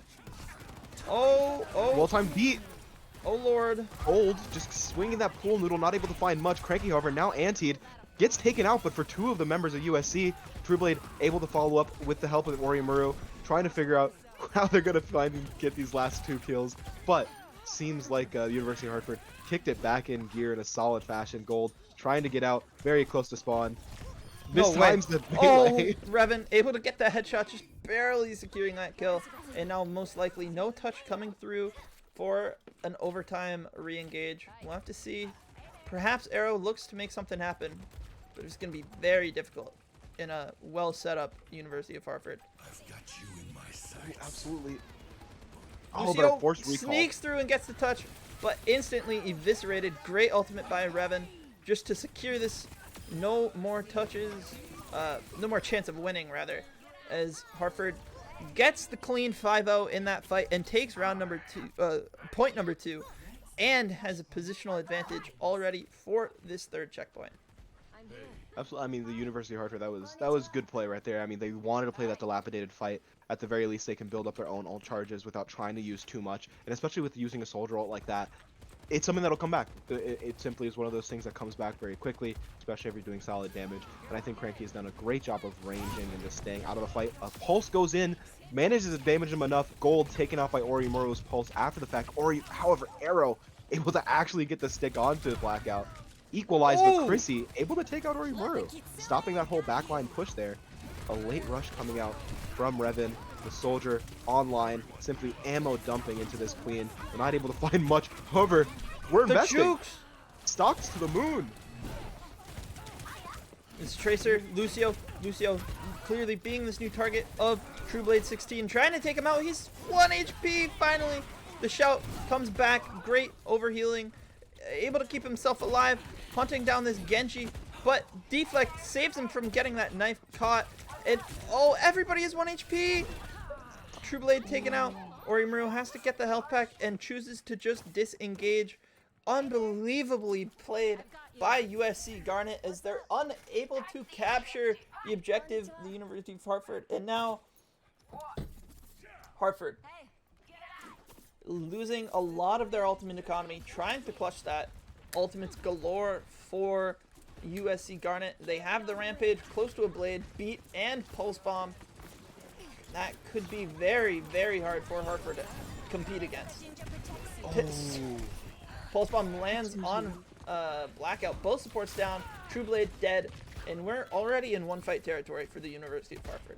Oh. Well timed beat. Oh lord. Old just swinging that pool noodle, not able to find much. Cranky, however, now antied. Gets taken out, but for 2 of the members of USC, Trueblade able to follow up with the help of Orimaru, trying to figure out how they're going to find and get these last 2 kills. But seems like University of Hartford kicked it back in gear in a solid fashion. Gold trying to get out, very close to spawn. This time's the melee. Oh, Revan able to get that headshot, just barely securing that kill. And now most likely no touch coming through for an overtime re-engage. We'll have to see. Perhaps Arrow looks to make something happen, but it's going to be very difficult in a well set up University of Hartford. I've got you in my sights. Absolutely. Lucio but a forced recall. Sneaks through and gets the touch, but instantly eviscerated. Great ultimate by Revan just to secure this. No more touches, no more chance of winning rather, as Hartford gets the clean 5-0 in that fight and takes round number 2, point number 2, and has a positional advantage already for this 3rd checkpoint. Absolutely. I mean, the University of Hartford, that was good play right there. I mean, they wanted to play that dilapidated fight. At the very least, they can build up their own ult charges without trying to use too much, and especially with using a soldier ult like that, it's something that'll come back. It simply is one of those things that comes back very quickly, especially if you're doing solid damage. And I think Cranky has done a great job of ranging and just staying out of the fight. A pulse goes in, manages to damage him enough. Gold taken out by Orimaru's pulse after the fact. However, Arrow able to actually get the stick onto the Blackout. Equalized with Chrissy, able to take out Orimaru, stopping that whole backline push there. A late rush coming out from Revan, the soldier online, simply ammo dumping into this queen. We're not able to find much. However, we're investing. Stocks to the moon. It's Tracer, Lucio clearly being this new target of Trueblade 16, trying to take him out. He's 1 HP finally. The shout comes back, great overhealing, able to keep himself alive, hunting down this Genji, but Deflect saves him from getting that knife caught. And everybody is 1 HP. Trueblade taken out. Orimaru has to get the health pack and chooses to just disengage. Unbelievably played by USC Garnet as they're unable to capture the objective, the University of Hartford. And now Hartford losing a lot of their ultimate economy, trying to clutch that. Ultimates galore for USC Garnet. They have the Rampage, close to a Blade, Beat, and Pulse Bomb. That could be very, very hard for Hartford to compete against. Pulse Bomb lands on Blackout. Both supports down. Trueblade dead. And we're already in 1-fight territory for the University of Hartford.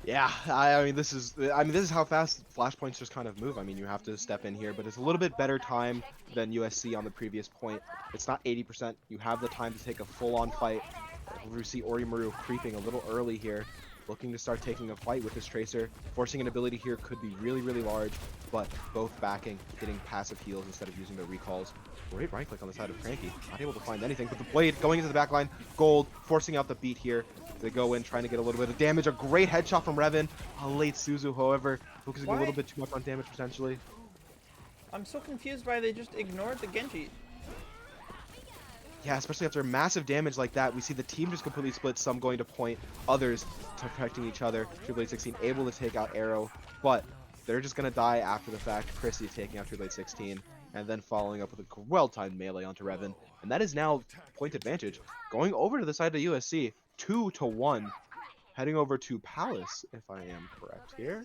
Yeah, I mean this is how fast flashpoints just kind of move. I mean, you have to step in here, but it's a little bit better time than USC on the previous point. It's not 80%. You have the time to take a full-on fight. We see Orimaru creeping a little early here. looking to start taking a fight with this Tracer. Forcing an ability here could be really, really large, but both backing, getting passive heals instead of using their recalls. Great right click on the side of Cranky. Not able to find anything, but the blade going into the backline. Gold forcing out the beat here. They go in, trying to get a little bit of damage. A great headshot from Revan. A late Suzu, however, focusing a little bit too much on damage potentially. I'm so confused why they just ignored the Genji. Yeah, especially after massive damage like that, we see the team just completely split, some going to point, others protecting each other. Triple 16 able to take out Arrow, but they're just going to die after the fact. Chrissy taking out Triple 16, and then following up with a well-timed melee onto Revan. And that is now point advantage. Going over to the side of USC, 2-1. Heading over to Palace, if I am correct here.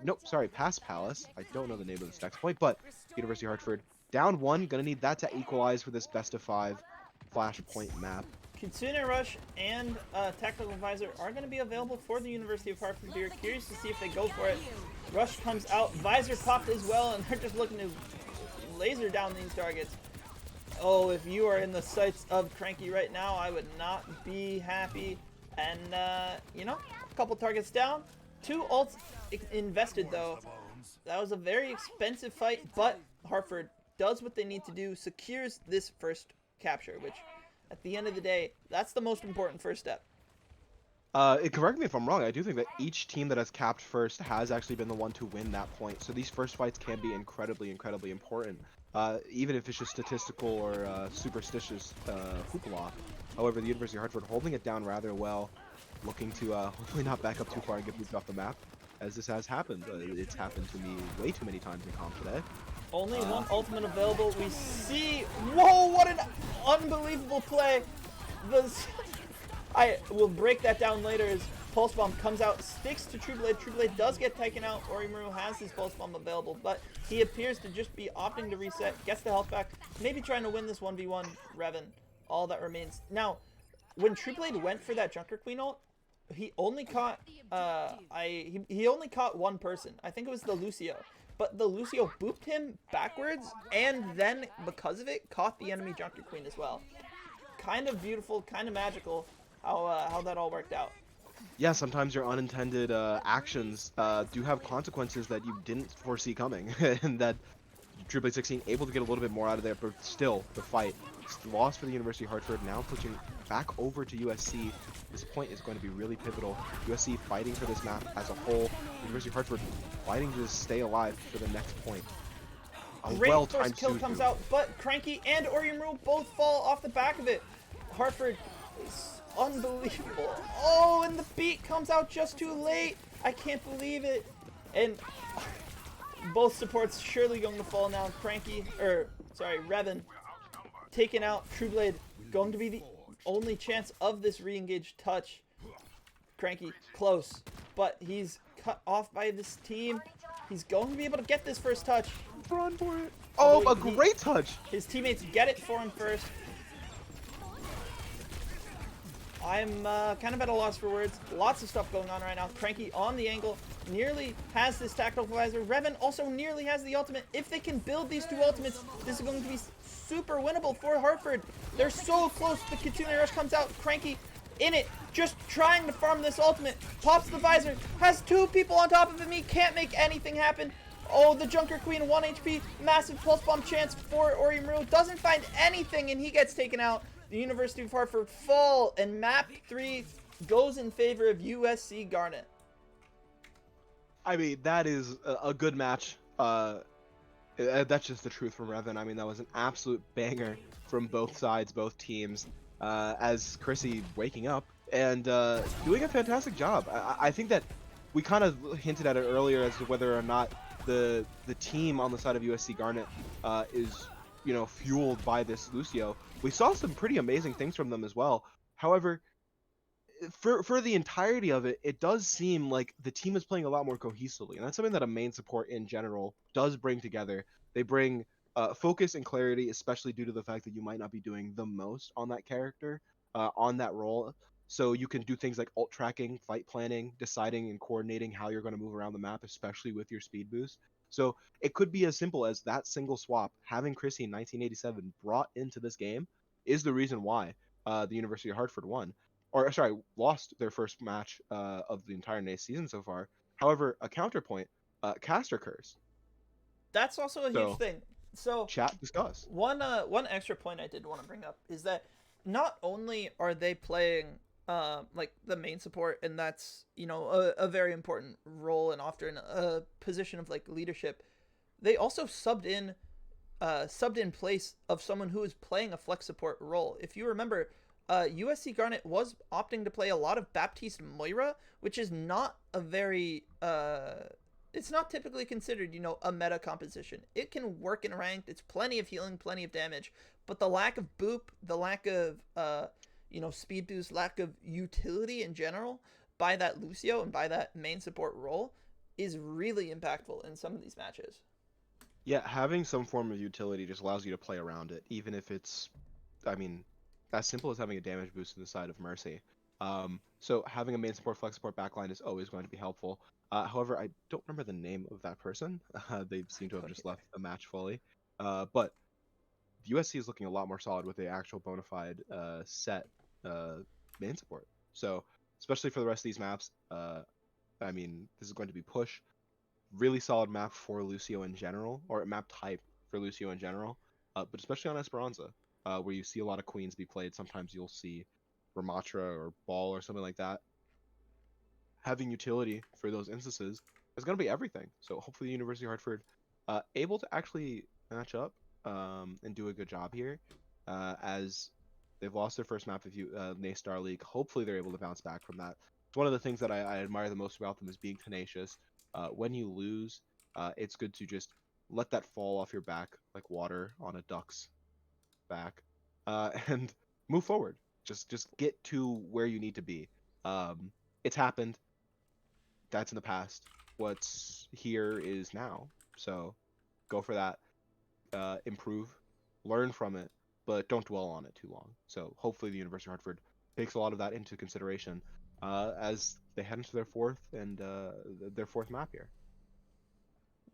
Nope, sorry, past Palace. I don't know the name of this next point, but University of Hartford down 1. Gonna need that to equalize for this best of 5 flashpoint map. Kitsune Rush and Tactical Visor are going to be available for the University of Hartford. We're curious to see if they go for it. Rush comes out, Visor popped as well, and they're just looking to laser down these targets. Oh, if you are in the sights of Cranky right now, I would not be happy. And, you know, a couple targets down. 2 ults invested, though. That was a very expensive fight, but Hartford does what they need to do, secures this first capture, which, at the end of the day, that's the most important first step. Correct me if I'm wrong, I do think that each team that has capped first has actually been the one to win that point. So these first fights can be incredibly, incredibly important, even if it's just statistical or superstitious hoopla. However, the University of Hartford holding it down rather well, looking to hopefully not back up too far and get moved off the map, as this has happened. It's happened to me way too many times in comp today. Only one ultimate available. We see... Whoa, what an unbelievable play. I will break that down later as Pulse Bomb comes out, sticks to True Blade. True Blade does get taken out. Orimaru has his Pulse Bomb available, but he appears to just be opting to reset, gets the health back, maybe trying to win this 1v1 Revan. All that remains. Now, when True Blade went for that Junker Queen ult, he only caught he only caught one person. I think it was the Lucio. But the Lucio booped him backwards, and then, because of it, caught the enemy Junker Queen as well. Kind of beautiful, kind of magical, how that all worked out. Yeah, sometimes your unintended actions do have consequences that you didn't foresee coming, and that Triple 16 able to get a little bit more out of there, but still, the fight. Lost for the University of Hartford, now pushing back over to USC. This point is going to be really pivotal. USC fighting for this map as a whole. University of Hartford fighting to stay alive for the next point. A Great well-timed first kill Suzu comes out, but Cranky and Orimaru both fall off the back of it. Hartford is unbelievable. Oh, and the beat comes out just too late. I can't believe it. And both supports surely going to fall now. Revan taken out. True Blade going to be the only chance of this re-engaged touch. Cranky close, but he's cut off by this team. He's going to be able to get this first touch. Run for it. Oh, a great touch. His teammates get it for him first. I'm kind of at a loss for words. Lots of stuff going on right now. Cranky on the angle, nearly has this tactical visor. Revan also nearly has the ultimate. If they can build these 2 ultimates, this is going to be super winnable for Hartford. They're so close. The Kitsune Rush comes out. Cranky in it, just trying to farm this ultimate. Pops the visor, has 2 people on top of him. He can't make anything happen. Oh, the Junker Queen, 1 HP, massive Pulse Bomb chance for Orimaru. Doesn't find anything, and he gets taken out. The University of Hartford fall, and map 3 goes in favor of USC Garnet. I mean, that is a good match. That's just the truth from Revan. I mean, that was an absolute banger from both sides, both teams. As Chrissy waking up and doing a fantastic job. I think that we kind of hinted at it earlier as to whether or not the team on the side of USC Garnet is, you know, fueled by this Lucio. We saw some pretty amazing things from them as well. However, for the entirety of it, it does seem like the team is playing a lot more cohesively, and that's something that a main support in general does bring together. They bring focus and clarity, especially due to the fact that you might not be doing the most on that character, on that role. So you can do things like ult tracking, fight planning, deciding and coordinating how you're going to move around the map, especially with your speed boost. So it could be as simple as that single swap, having Chrissy in 1987 brought into this game, is the reason why the University of Hartford won. or sorry, lost their first match of the entire NACE season so far. However, a counterpoint, caster curse. That's also a huge So thing. So chat discuss. one extra point I did want to bring up is that not only are they playing like the main support, and that's a very important role and often a position of like leadership, they also subbed in place of someone who is playing a flex support role. If you remember, USC Garnet was opting to play a lot of Baptiste Moira, which is not a very it's not typically considered, a meta composition. It can work in ranked. It's plenty of healing, plenty of damage, but the lack of boop, the lack of speed boost, lack of utility in general by that Lucio and by that main support role is really impactful in some of these matches. Yeah, having some form of utility just allows you to play around it, even if it's, I mean, as simple as having a damage boost to the side of Mercy. So having a main support, flex support backline is always going to be helpful. However, I don't remember the name of that person. They seem to have just left the match fully. But USC is looking a lot more solid with the actual bona fide set main support. So especially for the rest of these maps, I mean, this is going to be push. Really solid map for Lucio in general, or map type for Lucio in general, but especially on Esperanza, where you see a lot of queens be played. Sometimes you'll see Ramatra or Ball or something like that. Having utility for those instances is going to be everything. So hopefully the University of Hartford able to actually match up and do a good job here, as they've lost their first map of NACE Star League. Hopefully they're able to bounce back from that. It's one of the things that I admire the most about them is being tenacious. When you lose, it's good to just let that fall off your back like water on a duck's back, and move forward. Just get to where you need to be. It's happened. That's in the past. What's here is now. So go for that. Improve, learn from it, but don't dwell on it too long. So hopefully the University of Hartford takes a lot of that into consideration as they head into their fourth map here.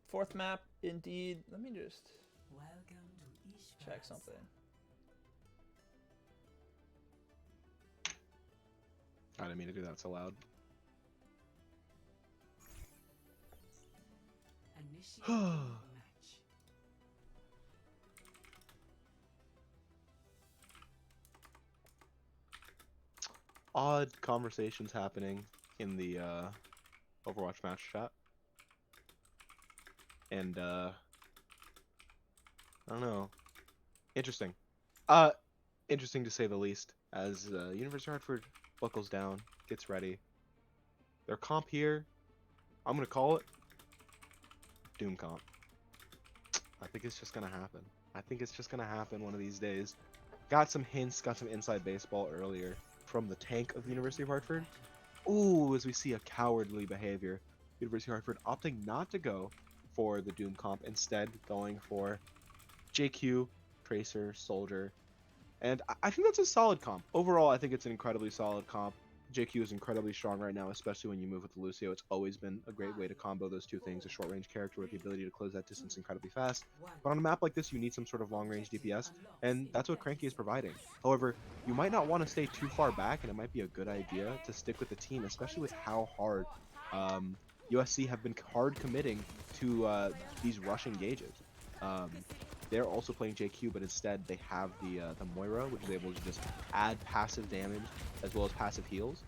Fourth map, indeed. Let me just check something. I didn't mean to do that so loud. Odd conversations happening in the Overwatch match chat. And I don't know. Interesting. Interesting to say the least, as University of Hartford buckles down, gets ready. Their comp here, I'm gonna call it Doom comp. I think it's just gonna happen. I think it's just gonna happen one of these days. Got some hints, got some inside baseball earlier from the tank of the University of Hartford. Ooh, as we see a cowardly behavior. University of Hartford opting not to go for the Doom comp, instead going for JQ, Tracer, Soldier. And I think that's a solid comp. Overall, I think it's an incredibly solid comp. JQ is incredibly strong right now, especially when you move with the Lucio. It's always been a great way to combo those two things, a short-range character with the ability to close that distance incredibly fast. But on a map like this, you need some sort of long-range DPS, and that's what Cranky is providing. However, you might not want to stay too far back, and it might be a good idea to stick with the team, especially with how hard USC have been hard committing to these rush engages. They're also playing JQ, but instead they have the Moira, which is able to just add passive damage as well as passive heals,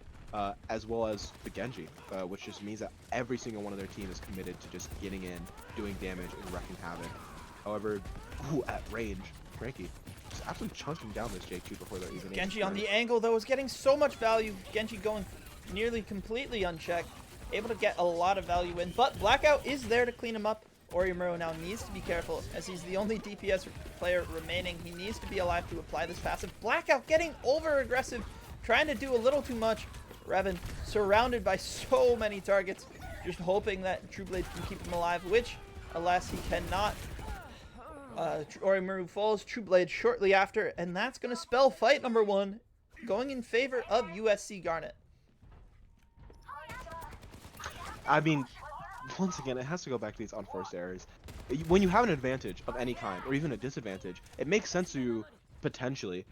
as well as the Genji, which just means that every single one of their team is committed to just getting in, doing damage, and wrecking havoc. However, at range, Cranky just absolutely chunking down this JQ before they're even Genji on the angle, though, is getting so much value. Genji going nearly completely unchecked, able to get a lot of value in, but Blackout is there to clean him up. Oriomuro now needs to be careful, as he's the only DPS player remaining. He needs to be alive to apply this passive. Blackout getting over-aggressive, trying to do a little too much. Revan surrounded by so many targets, just hoping that Trueblade can keep him alive, which, alas, he cannot. Oriomuro falls, Trueblade shortly after, and that's going to spell fight number 1, going in favor of USC Garnet. I mean, once again, it has to go back to these unforced errors. When you have an advantage of any kind, or even a disadvantage, it makes sense to potentially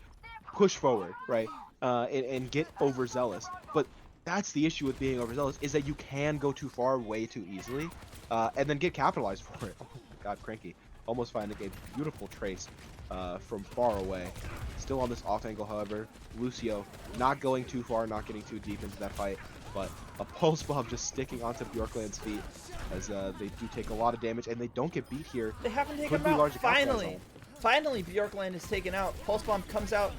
push forward, right? and get overzealous. But that's the issue with being overzealous, is that you can go too far way too easily, and then get capitalized for it. Oh my god, Cranky. Almost finding a beautiful trace from far away. Still on this off angle, however. Lucio not going too far, not getting too deep into that fight, but a pulse bomb just sticking onto Bjorkland's feet as they do take a lot of damage, and they don't get beat here. They haven't taken Could him be out. largely capitalized Finally. on. Finally, Bjorkland is taken out. Pulse Bomb comes out.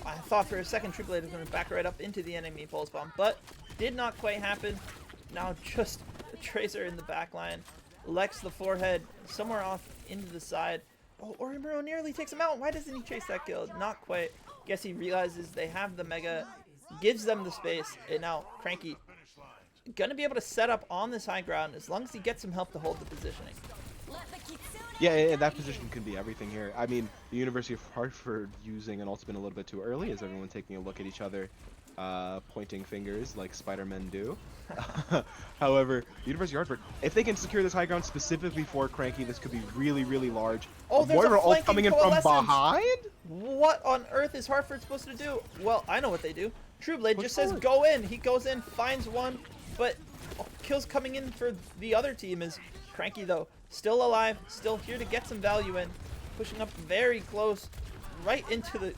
I thought for a second True Blade was going to back right up into the enemy Pulse Bomb, but did not quite happen. Now just a Tracer in the back line. Lex the forehead, somewhere off into the side. Oh, Orimuro nearly takes him out. Why doesn't he chase that kill? Not quite. Guess he realizes they have the Mega, gives them the space, and now Cranky gonna be able to set up on this high ground as long as he gets some help to hold the positioning. Yeah, and that position can be everything here. I mean, the University of Hartford using an ultimate a little bit too early, as everyone taking a look at each other, pointing fingers like Spider-Men do. However, the University of Hartford, if they can secure this high ground specifically for Cranky, this could be really, really large. Oh, there's Moira a ult flanking coming in from coalescence. behind? What on earth is Hartford supposed to do? Well, I know what they do. True Blade Push just says forward. go in. He goes in, finds one, but kills coming in for the other team is Cranky though. Still alive, still here to get some value in. Pushing up very close, right into the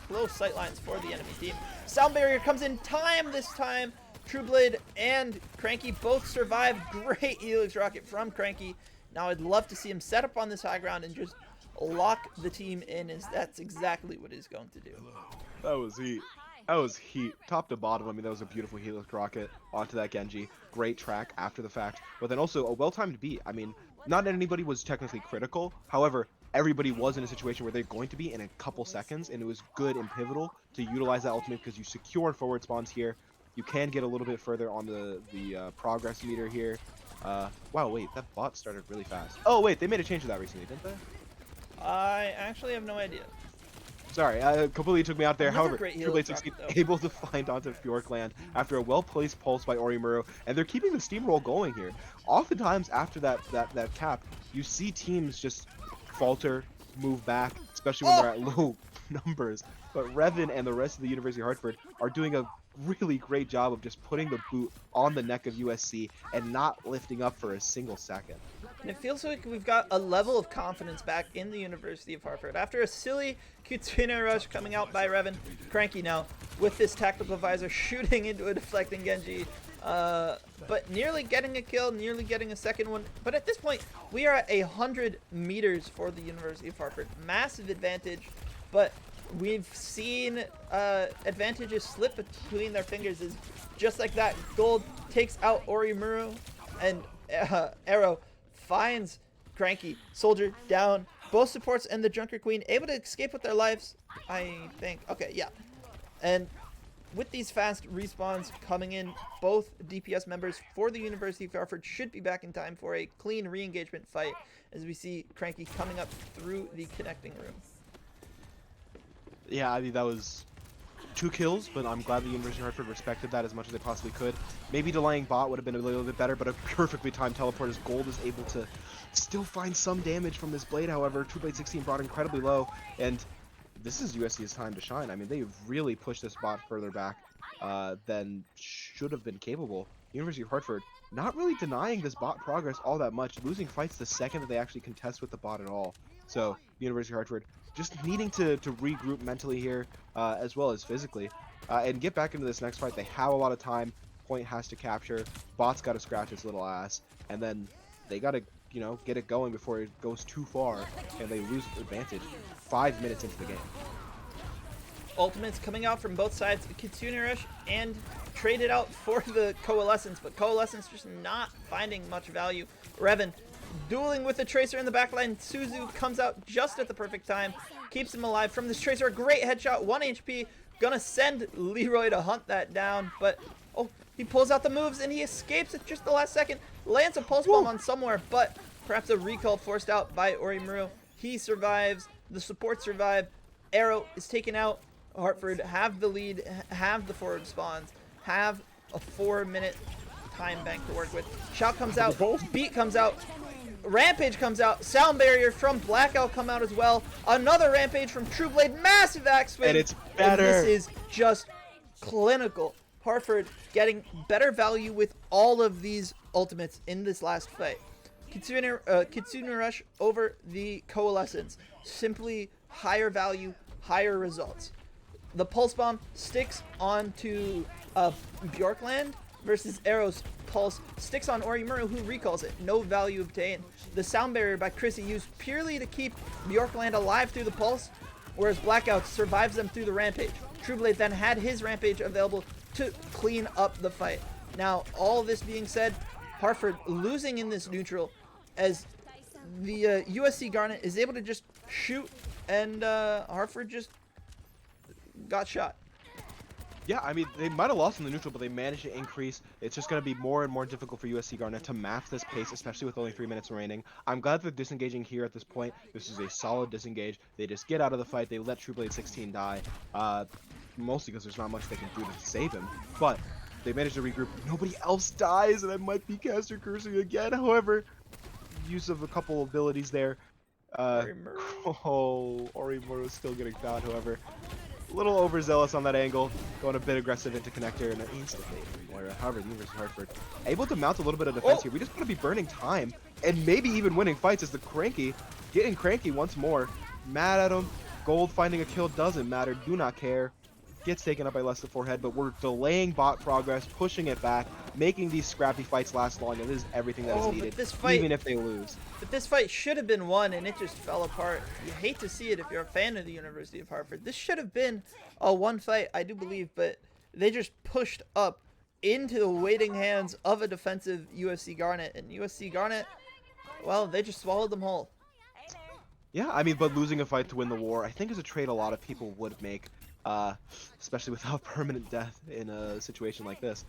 close sight lines for the enemy team. Sound Barrier comes in time this time. True Blade and Cranky both survive. Great Helix Rocket from Cranky. Now I'd love to see him set up on this high ground and just lock the team in, as that's exactly what he's going to do. That was heat. That was heat. Top to bottom, I mean, that was a beautiful Helix Rocket onto that Genji. Great track after the fact, but then also a well-timed beat. I mean, not anybody was technically critical. However, everybody was in a situation where they're going to be in a couple seconds, and it was good and pivotal to utilize that ultimate because you secure forward spawns here. You can get a little bit further on the progress meter here. Wow, wait, that bot started really fast. Oh, wait, they made a change to that recently, didn't they? I actually have no idea. Sorry, completely took me out there. Another However, great True Blade Helix 16 rocket, though. able to find onto Bjorkland after a well-placed pulse by Orimuro, and they're keeping the steamroll going here. Oftentimes after that cap, you see teams just falter, move back, especially when they're at low numbers. But Revan and the rest of the University of Hartford are doing a really great job of just putting the boot on the neck of USC and not lifting up for a single second. And it feels like we've got a level of confidence back in the University of Hartford. After a silly Kitsune rush coming out by Revan, Cranky now with this tactical visor shooting into a deflecting Genji. But nearly getting a kill, nearly getting a second one. But at this point, we are at 100 meters for the University of Hartford. Massive advantage, but we've seen advantages slip between their fingers. Is just like that, Gold takes out Orimuro, and Arrow finds Cranky. Soldier down. Both supports and the Junker Queen able to escape with their lives, I think. Okay, yeah. And with these fast respawns coming in, both DPS members for the University of Hartford should be back in time for a clean re-engagement fight, as we see Cranky coming up through the connecting room. Yeah, I mean, that was 2 kills, but I'm glad the University of Hartford respected that as much as they possibly could. Maybe delaying bot would have been a little bit better, but a perfectly timed teleport as Gold is able to still find some damage from this blade. However, True Blade 16 brought incredibly low, and this is USC's time to shine. I mean, they've really pushed this bot further back than should have been capable. University of Hartford not really denying this bot progress all that much, losing fights the second that they actually contest with the bot at all. So, University of Hartford just needing to regroup mentally here, as well as physically, and get back into this next fight. They have a lot of time. Point has to capture. Bot's got to scratch his little ass, and then they got to, you know, get it going before it goes too far, and they lose advantage 5 minutes into the game. Ultimates coming out from both sides. Kitsune Rush and traded out for the Coalescence, but Coalescence just not finding much value. Revan dueling with the Tracer in the backline. Suzu comes out just at the perfect time, keeps him alive from this Tracer. A great headshot, 1 HP. Gonna send Leroy to hunt that down, but oh, he pulls out the moves and he escapes at just the last second. Lands a pulse bomb on somewhere, but perhaps a recall forced out by Orimuro. He survives. The support survive. Arrow is taken out. Hartford have the lead, have the forward spawns, have a 4-minute time bank to work with. Shout comes out, beat comes out. Rampage comes out. Sound Barrier from Blackout come out as well. Another Rampage from Trueblade. Massive axe swing. And it's better. And this is just clinical. Hartford getting better value with all of these ultimates in this last fight. Kitsune Rush over the Coalescence. Simply higher value, higher results. The Pulse Bomb sticks onto Bjorkland versus Arrow's Pulse sticks on Orimuru, who recalls it. No value obtained. The Sound Barrier by Chrissy used purely to keep Bjorkland alive through the Pulse, whereas Blackout survives them through the Rampage. Trueblade then had his Rampage available to clean up the fight. Now, all this being said, Hartford losing in this neutral as the USC Garnet is able to just shoot, and Hartford just got shot. Yeah, I mean, they might have lost in the neutral, but they managed to increase. It's just going to be more and more difficult for USC Garnet to match this pace, especially with only 3 minutes remaining. I'm glad they're disengaging here at this point. This is a solid disengage. They just get out of the fight. They let Trueblade 16 die, mostly because there's not much they can do to save him. But they managed to regroup. Nobody else dies, and that might be caster cursing again. However, use of a couple abilities there. Orimuru is still getting found, however. A little overzealous on that angle, going a bit aggressive into connector, and an instant bait from Moira. However, the University of Hartford able to mount a little bit of defense here. We just want to be burning time and maybe even winning fights as the Cranky getting cranky once more. Mad at him. Gold finding a kill doesn't matter. Do not care. Gets taken up by less than forehead, but we're delaying bot progress, pushing it back, making these scrappy fights last long, and this is everything that is needed, this fight, even if they lose. But this fight should have been won, and it just fell apart. You hate to see it if you're a fan of the University of Hartford. This should have been a one fight, I do believe, but they just pushed up into the waiting hands of a defensive USC Garnet, and USC Garnet, well, they just swallowed them whole. Yeah, I mean, but losing a fight to win the war, I think is a trade a lot of people would make. Especially without permanent death in a situation like this.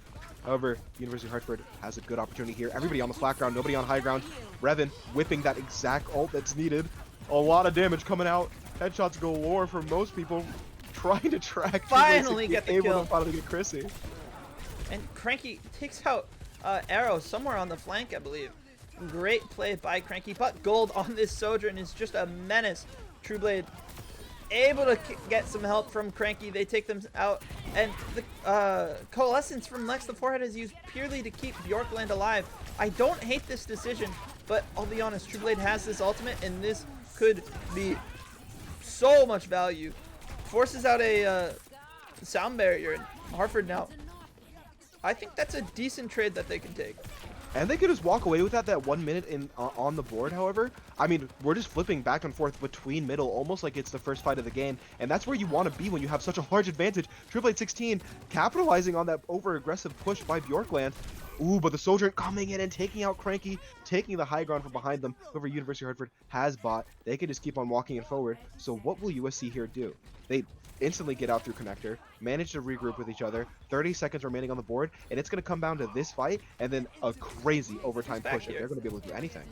However, University of Hartford has a good opportunity here. Everybody on the flat ground, nobody on high ground. Revan whipping that exact ult that's needed. A lot of damage coming out. Headshots galore for most people. Trying to track. Finally get the kill. To finally get Chrissy. And Cranky takes out Arrow somewhere on the flank, I believe. Great play by Cranky, but Gold on this Sojourn is just a menace. Trueblade able to get some help from Cranky. They take them out, and the Coalescence from Lex the Forehead is used purely to keep Bjorkland alive. I don't hate this decision, but I'll be honest, Trueblade has this ultimate, and this could be so much value. Forces out a Sound Barrier, and Hartford now, I think that's a decent trade that they can take. And they could just walk away with that 1 minute on the board, however. I mean, we're just flipping back and forth between middle, almost like it's the first fight of the game. And that's where you want to be when you have such a large advantage. Trueblade 16 capitalizing on that over-aggressive push by Bjorkland. Ooh, but the Soldier coming in and taking out Cranky, taking the high ground from behind them. Whoever University of Hartford has bought, they can just keep on walking it forward. So what will USC here do? They instantly get out through connector, manage to regroup with each other, 30 seconds remaining on the board, and it's going to come down to this fight and then a crazy overtime push if they're going to be able to do anything.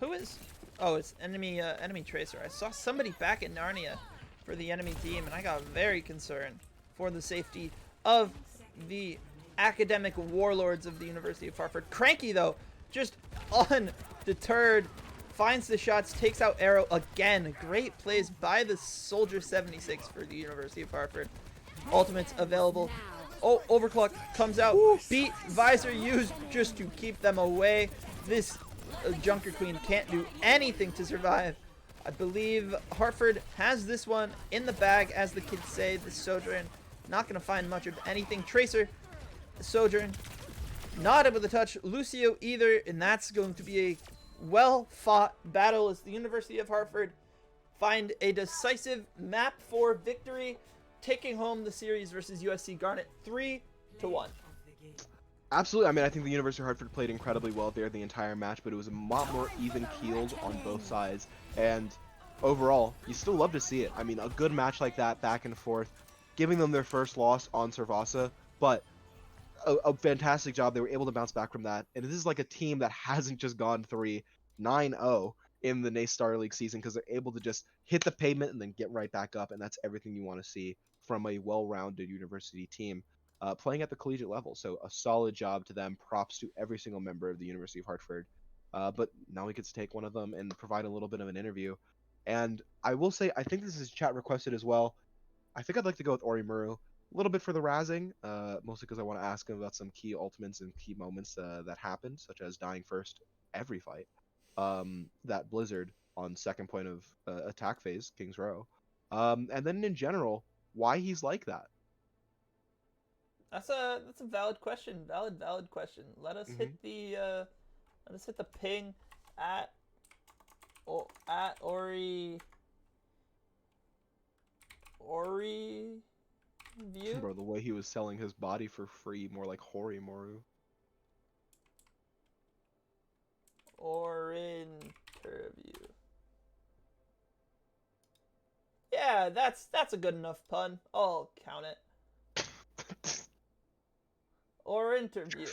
Who is? Oh, it's enemy Tracer. I saw somebody back in Narnia for the enemy team, and I got very concerned for the safety of the academic warlords of the University of Hartford. Cranky, though, just undeterred, finds the shots, takes out Arrow again. Great plays by the Soldier 76 for the University of Hartford. Ultimates available. Oh, Overclock comes out. Beat Visor used just to keep them away. This Junker Queen can't do anything to survive. I believe Hartford has this one in the bag, as the kids say. The Sojourn not going to find much of anything. Tracer, Sojourn, not able to touch Lucio either, and that's going to be a well-fought battle as the University of Hartford find a decisive map 4 victory, taking home the series versus USC Garnet 3-1. Absolutely. I mean, I think the University of Hartford played incredibly well there the entire match, but it was a lot more even-keeled on both sides. And overall, you still love to see it. I mean, a good match like that, back and forth, giving them their first loss on Servasa, but a fantastic job. They were able to bounce back from that. And this is like a team that hasn't just gone 3-9-0 in the NACE Star League season, because they're able to just hit the pavement and then get right back up. And that's everything you want to see from a well-rounded university team playing at the collegiate level. So a solid job to them. Props to every single member of the University of Hartford. but now he gets to take one of them and provide a little bit of an interview. And I will say, I think this is chat requested as well. I think I'd like to go with Orimuru. A little bit for the razzing, mostly because I want to ask him about some key ultimates and key moments that happened, such as dying first every fight. That Blizzard on second point of attack phase, King's Row. And then in general, why he's like that. That's a valid question. Valid question. Let us hit the ping at Ori view. Bro, the way he was selling his body for free, more like Horimoru. Or interview. Yeah, that's a good enough pun. I'll count it. Or interview.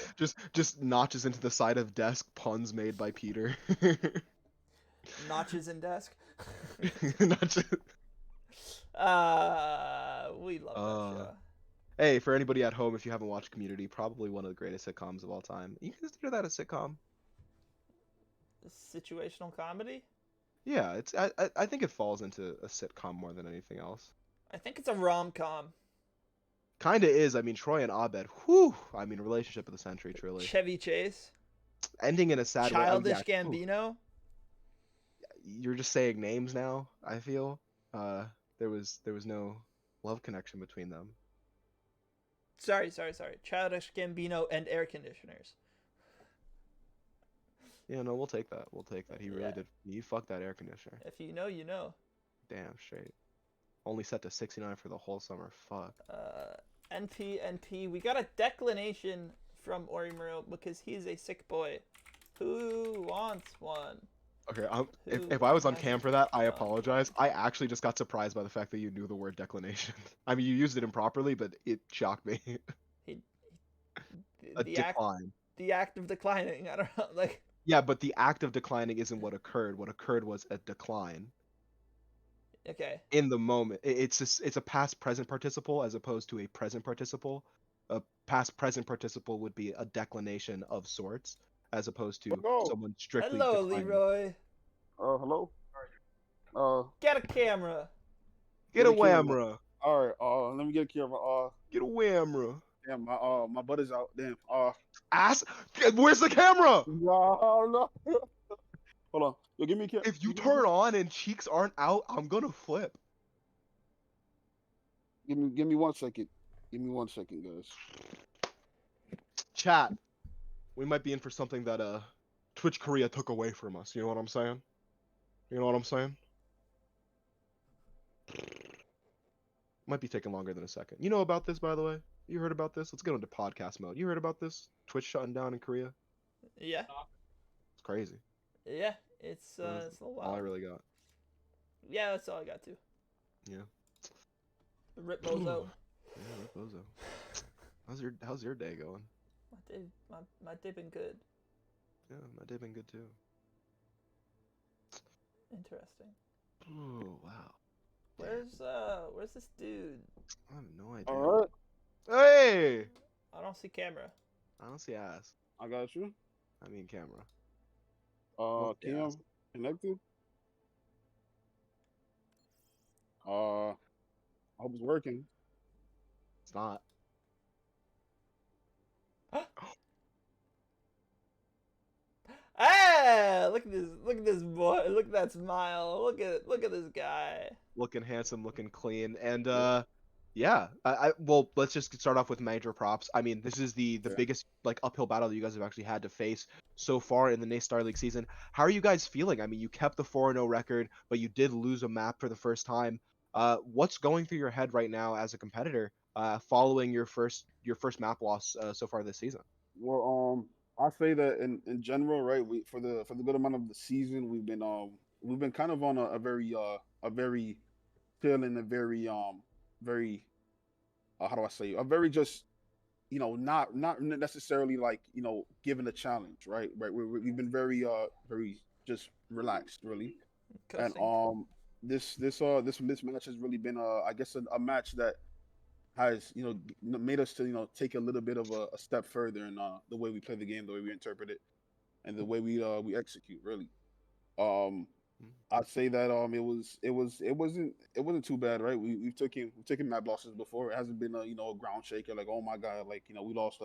Just notches into the side of desk, puns made by Peter. Notches in desk. Notches. We love that show. Hey, for anybody at home, if you haven't watched Community, probably one of the greatest sitcoms of all time. You consider that a sitcom? Situational comedy? Yeah, it's. I think it falls into a sitcom more than anything else. I think it's a rom-com. Kinda is. I mean, Troy and Abed. Whew. I mean, relationship of the century, truly. Chevy Chase. Ending in a sad way. Childish Yeah, Gambino. you're just saying names now. I feel. There was no love connection between them. Sorry. Childish Gambino and air conditioners. Yeah, no, we'll take that. We'll take that. He really did. He fucked that air conditioner. If you know, you know. Damn straight. Only set to 69 for the whole summer. Fuck. NP. We got a declination from Orimuro because he's a sick boy. Who wants one? Okay, if I was on cam for that, I apologize. I actually just got surprised by the fact that you knew the word declination. I mean, you used it improperly, but it shocked me. Decline. The act of declining. I don't know, like. Yeah, but the act of declining isn't what occurred. What occurred was a decline. Okay. In the moment, it's a past present participle as opposed to a present participle. A past present participle would be a declination of sorts, as opposed to someone strictly. Hello, declining. Leroy. Hello. Get a camera. Get a whamra. All right. Let me get a camera. Get a whamra. Damn, my butt is out. Damn. Ass. Where's the camera? No. Hold on. Yo, give me a camera. If you turn on and cheeks aren't out, I'm gonna flip. Give me 1 second. Give me 1 second, guys. Chat. We might be in for something that Twitch Korea took away from us. You know what I'm saying? Might be taking longer than a second. You know about this, by the way? You heard about this? Let's get into podcast mode. You heard about this? Twitch shutting down in Korea? Yeah. It's crazy. Yeah, it's a little wild. All I really got. Yeah, that's all I got too. Yeah. Rip Bozo. Yeah, Rip Bozo. How's your day going? My day been good. Yeah, my day been good too. Interesting. Oh wow. Where's this dude? I have no idea. All right. Hey! I don't see camera. I don't see ass. I got you. I mean camera. Cam connected. I hope it's working. It's not. Ah! Look at this boy. Look at that smile. Look at this guy. Looking handsome, looking clean, and yeah. Well, let's just start off with major props. I mean, this is the biggest like uphill battle that you guys have actually had to face so far in the NACE Star League season. How are you guys feeling? I mean, you kept the 4-0 record, but you did lose a map for the first time. What's going through your head right now as a competitor, following your first map loss so far this season? Well, I say that in general, right? We for the good amount of the season, we've been kind of on a very chill and a very very how do I say, a very just not necessarily like given a challenge, right? We've been very just relaxed, really. And this match has really been I guess a match that has made us to take a little bit of a step further in the way we play the game, the way we interpret it. and the way we execute really. Um, I'd say that it wasn't too bad, right? We've taken map losses before. It hasn't been a ground shaker like, oh my god, like we lost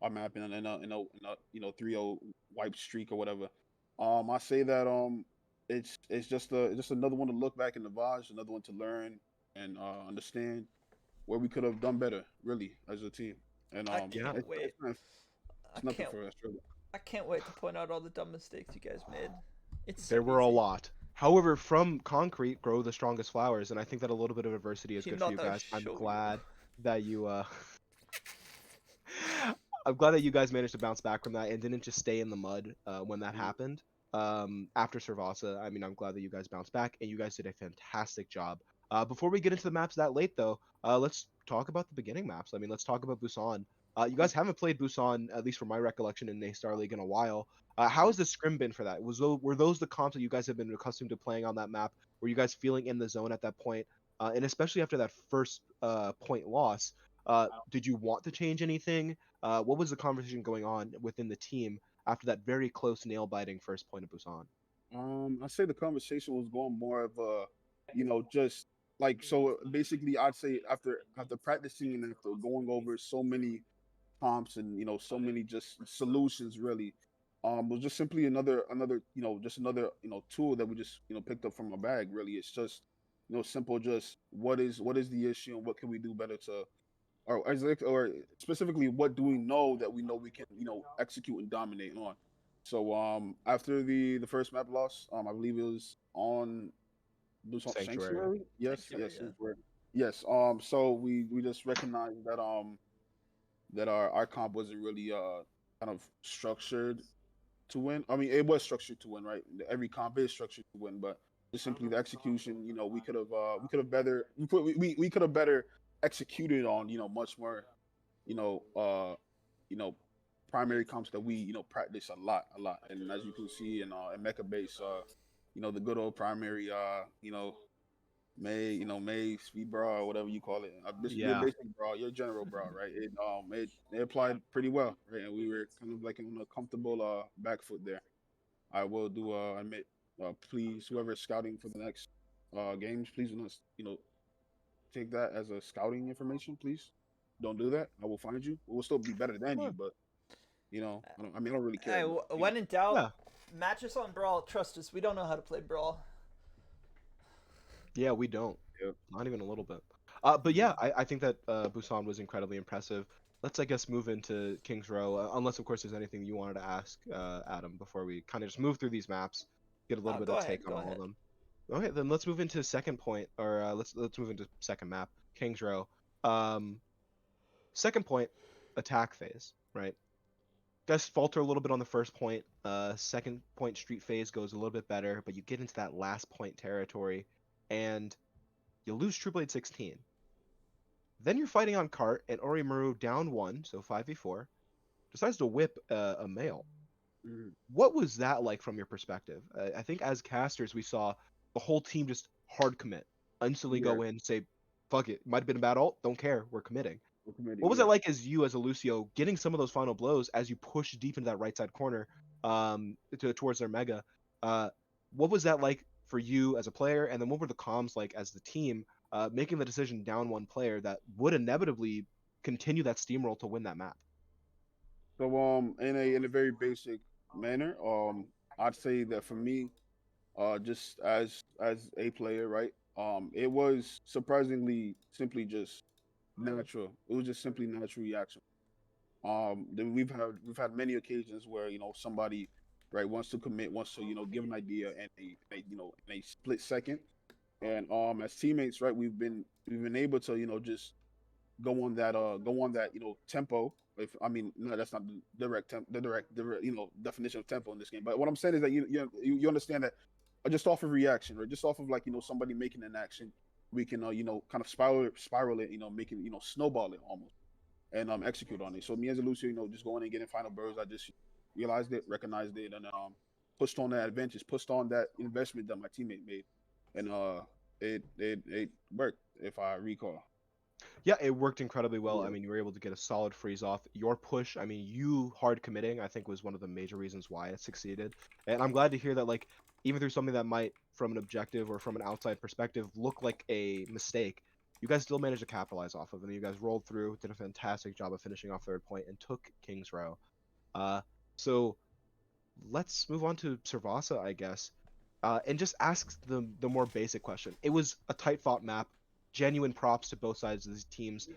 our map in a 3-0 wipe streak or whatever. I say that it's just another one to look back in the Vaj, another one to learn and understand where we could have done better, really, as a team. And I Yeah. can't wait. I it's nothing can't. for us, really. I can't wait to point out all the dumb mistakes you guys made. It's so There were a easy. lot. However, from concrete grow the strongest flowers, and I think that a little bit of adversity is good for you Hinata guys. I'm show you. glad that you I'm glad that you guys managed to bounce back from that and didn't just stay in the mud when that Mhm. happened. After Servasa, I mean, I'm glad that you guys bounced back and you guys did a fantastic job. Before we get into the maps that late, though, let's talk about the beginning maps. I mean, let's talk about Busan. You guys haven't played Busan, at least from my recollection, in NACE Star League in a while. How has the scrim been for that? Were those the comps that you guys have been accustomed to playing on that map? Were you guys feeling in the zone at that point? And especially after that first point loss, did you want to change anything? What was the conversation going on within the team after that very close nail biting first point of Busan? I say the conversation was going more of just like so. Basically, I'd say after practicing and after going over so many comps and so many just solutions, really, was just simply another just another tool that we just picked up from a bag. Really, it's just simple. Just what is the issue and what can we do better to or specifically what do we know that we know we can execute and dominate on. So after the first map loss, I believe it was on Sanctuary. Sanctuary. Yes, Sanctuary, yes, yeah. Sanctuary. Yes. So we just recognized that our comp wasn't really kind of structured to win. I mean, it was structured to win, right? Every comp is structured to win, but just simply the execution. We could have better we could have better executed on much more you know you know primary comps that we practice a lot. And as you can see in Mecha Base, the good old primary May speed bra or whatever you call it. Your Yeah. basic bra, your general bra, right? It applied pretty well, right? And we were kind of like on a comfortable back foot there. I will do admit, please whoever's scouting for the next games, please do not take that as a scouting information, please. Don't do that. I will find you. We'll still be better than you, Huh. but I don't really care. Hey, But when in doubt, Yeah. match us on Brawl. Trust us, we don't know how to play Brawl. Yeah, we don't. yeah. Not even a little bit. But yeah, I think that Busan was incredibly impressive. Let's, I guess, move into King's Row, unless, of course, there's anything you wanted to ask Adam before we kind of just move through these maps, get a little bit Go of ahead, take on go all of ahead. them. Okay, then let's move into second point, or let's move into second map, King's Row. Um, Second point, attack phase, right? Guys falter a little bit on the first point. Second point, street phase goes a little bit better, but you get into that last point territory, and you lose True Blade 16. Then you're fighting on cart, and Orimaru down one, so 5v4, decides to whip a male. Mhm. What was that like from your perspective? I think as casters, we saw the whole team just hard commit, instantly Yeah. go in, say, fuck it, might have been a bad ult, don't care, we're committing. Committee. What was Yeah. it like as you, as a Lucio, getting some of those final blows as you push deep into that right side corner towards their mega? Uh, what was that like for you as a player? And then what were the comms like as the team making the decision down one player that would inevitably continue that steamroll to win that map? So in a very basic manner, I'd say that for me, just as a player, right? It was surprisingly simply just natural. It was just simply natural reaction. Then we've had many occasions where somebody right wants to commit, wants to give an idea, and in a split second. And as teammates, right, we've been able to just go on that tempo. If I mean no, that's not the direct definition of tempo in this game. But what I'm saying is that you understand that just off of reaction, right? Just off of like somebody making an action, we can kind of spiral it, make it snowball it almost, and execute on it. So me as a Lucio, just going and getting final birds, I just realized it, recognized it, and pushed on that advantage, pushed on that investment that my teammate made, and it worked if I recall. Yeah, it worked incredibly well. I Yeah. mean, you were able to get a solid freeze off. Your push, I mean, you hard committing, I think was one of the major reasons why it succeeded. And I'm glad to hear that, like, even through something that might, from an objective or from an outside perspective, look like a mistake, you guys still managed to capitalize off of it. And you guys rolled through, did a fantastic job of finishing off third point, and took Kings Row. Uh, so let's move on to Servasa, I guess, and just ask the more basic question. It was a tight fought map. Genuine props to both sides of these teams.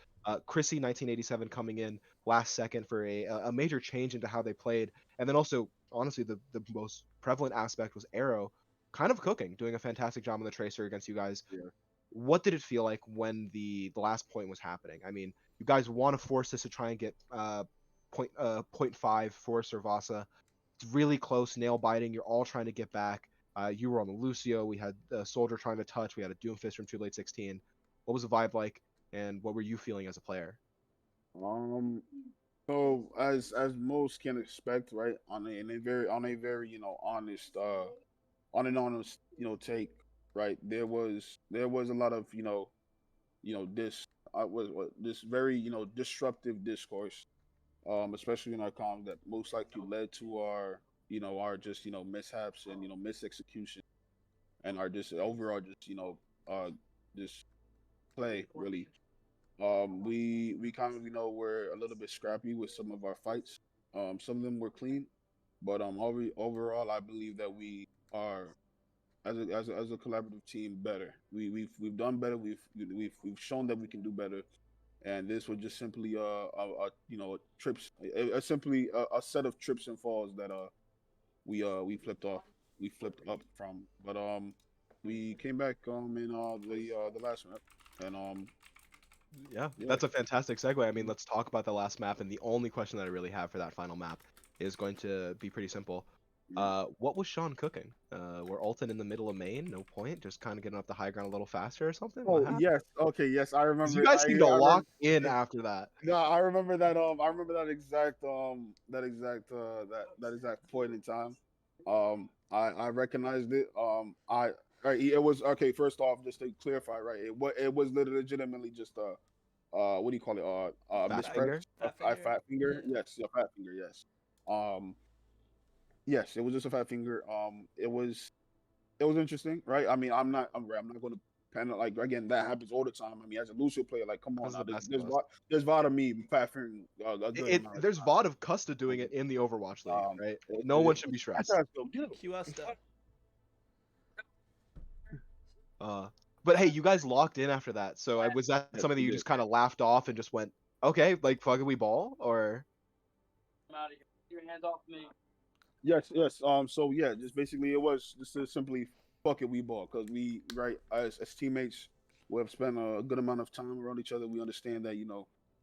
Chrissy 1987 coming in last second for a major change into how they played, and then also honestly the most prevalent aspect was Arrow, kind of cooking, doing a fantastic job on the tracer against you guys. Yeah. What did it feel like when the last point was happening? I mean, you guys want to force this to try and get point 5 for Servasa. It's really close, nail biting. You're all trying to get back. You were on the Lucio. We had a Soldier trying to touch. We had a Doomfist from Too Late 16. What was the vibe like, and what were you feeling as a player? Um. So as most can expect, right, on a very honest on an honest take, right, there was a lot of this was this very disruptive discourse, especially in our comms that most likely led to our just mishaps and misexecution and our just overall just just play really. We kind of were a little bit scrappy with some of our fights. Some of them were clean, but overall, I believe that we are as a collaborative team better. We've done better. We've shown that we can do better, and this was just simply a trips a simply a set of trips and falls that we flipped off we flipped up from, but we came back in the last map, and Yeah, yeah. that's a fantastic segue. I mean, let's talk about the last map, and the only question that I really have for that final map is going to be pretty simple. What was Sean cooking? Were Alton in the middle of main? No point, just kind of getting up the high ground a little faster or something? What Oh happened? yes, okay, yes, I 'Cause you remember. guys seem to I lock in after that. no, I remember that. I remember that exact point in time. I recognized it. Right, it was okay. First off, just to clarify, right, it was legitimately just what do you call it? Fat Mispress, finger? Fat a finger. fat finger. Yeah. Yes, a fat finger. Yes. Um, yes, it was just a fat finger. It was interesting, right? I mean, I'm not going to kind of like again that happens all the time. I mean, as a Lucio player, like come on Because now, of the best there's of us. there's VOD of me faffing a good amount of There's VOD of Custa doing time. it in the Overwatch League, right? It, No one it, should be that's stressed. how I still do. QSTA. Uh, but hey, you guys locked in after that. So was that Yes, something that we you did. just kind of laughed off and just went, okay, like fucking we ball, or? I'm out of here. Get your hands off me. Yes, yes. So yeah, just basically it was just to simply fuck it, we ball because we right as teammates, we have spent a good amount of time around each other. We understand that